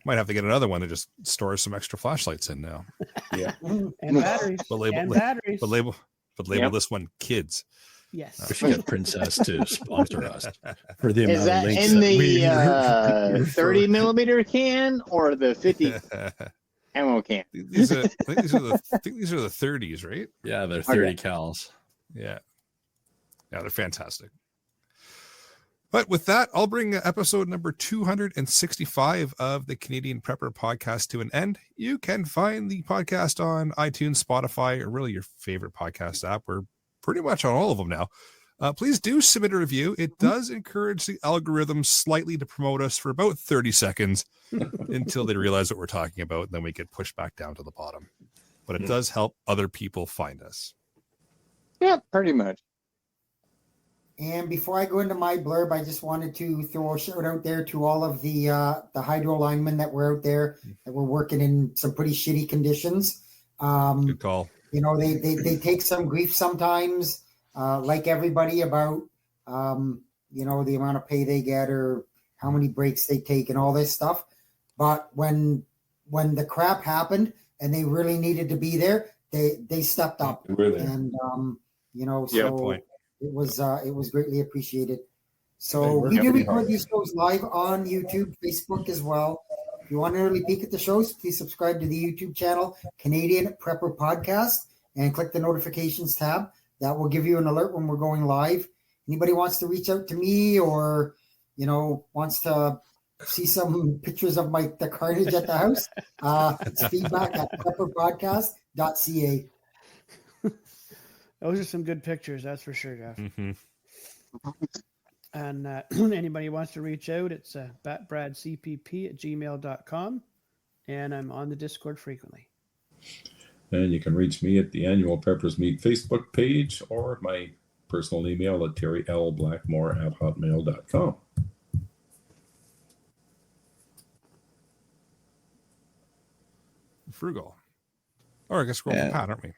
Might have to get another one that just stores some extra flashlights in now. Yeah, and batteries. But label this one kids. Yes. We should get Princess to sponsor us for the is amount that of links in that the 30 millimeter can or the 50 ammo can? I think these are the 30s, right? Yeah, they're 30 cals. Yeah, they're fantastic. But with that, I'll bring episode number 265 of the Canadian Prepper Podcast to an end. You can find the podcast on iTunes, Spotify, or really your favorite podcast app. We're pretty much on all of them now. Please do submit a review. It does encourage the algorithm slightly to promote us for about 30 seconds until they realize what we're talking about. And then we get pushed back down to the bottom. But it does help other people find us. Yeah, pretty much. And before I go into my blurb, I just wanted to throw a shout out there to all of the hydro linemen that were out there that were working in some pretty shitty conditions. Good call. You know, they take some grief sometimes, like everybody, about the amount of pay they get or how many breaks they take and all this stuff. But when the crap happened and they really needed to be there, they stepped up. Really? And point. It was greatly appreciated. So we do record these shows live on YouTube, Facebook as well. If you want an early peek at the shows, please subscribe to the YouTube channel, Canadian Prepper Podcast, and click the notifications tab. That will give you an alert when we're going live. Anybody wants to reach out to me or, wants to see some pictures of the carnage at the house, it's feedback@prepperpodcast.ca. Those are some good pictures, that's for sure, Jeff. Mm-hmm. And anybody wants to reach out, it's batbradcpp@gmail.com. And I'm on the Discord frequently. And you can reach me at the annual Peppers Meet Facebook page or my personal email at terrylblackmore@hotmail.com. Frugal. Or I guess we're going Pat, aren't we?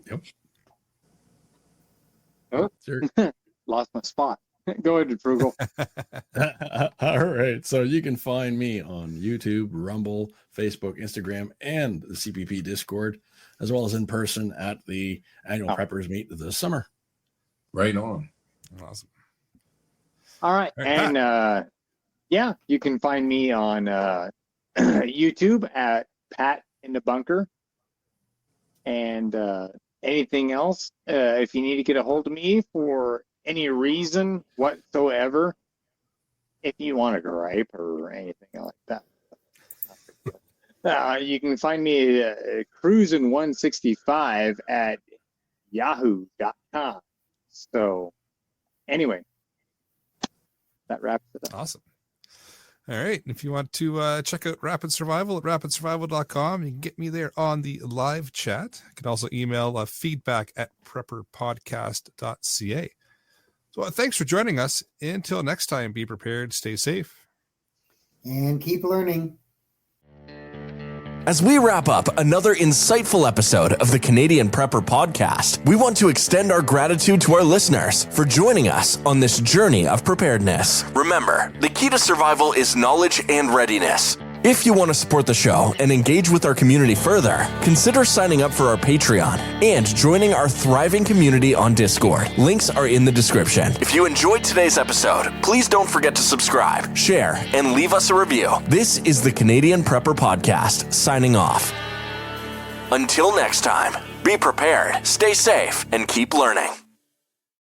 Yep. Oh, Sure. Lost my spot. Go ahead, Frugal. All right. So you can find me on YouTube, Rumble, Facebook, Instagram, and the CPP Discord, as well as in person at the annual Preppers Meet this summer. Right on. Awesome. All right. And you can find me on YouTube at Pat in the Bunker. And anything else, if you need to get a hold of me for any reason whatsoever, if you want to gripe or anything like that, you can find me cruising 165 at yahoo.com. So anyway, that wraps it up. Awesome. All right. If you want to check out Rapid Survival at rapidsurvival.com, you can get me there on the live chat. You can also email feedback at prepperpodcast.ca. So thanks for joining us. Until next time, be prepared, stay safe, and keep learning. As we wrap up another insightful episode of the Canadian Prepper Podcast, we want to extend our gratitude to our listeners for joining us on this journey of preparedness. Remember, the key to survival is knowledge and readiness. If you want to support the show and engage with our community further, consider signing up for our Patreon and joining our thriving community on Discord. Links are in the description. If you enjoyed today's episode, please don't forget to subscribe, share, and leave us a review. This is the Canadian Prepper Podcast, signing off. Until next time, be prepared, stay safe, and keep learning.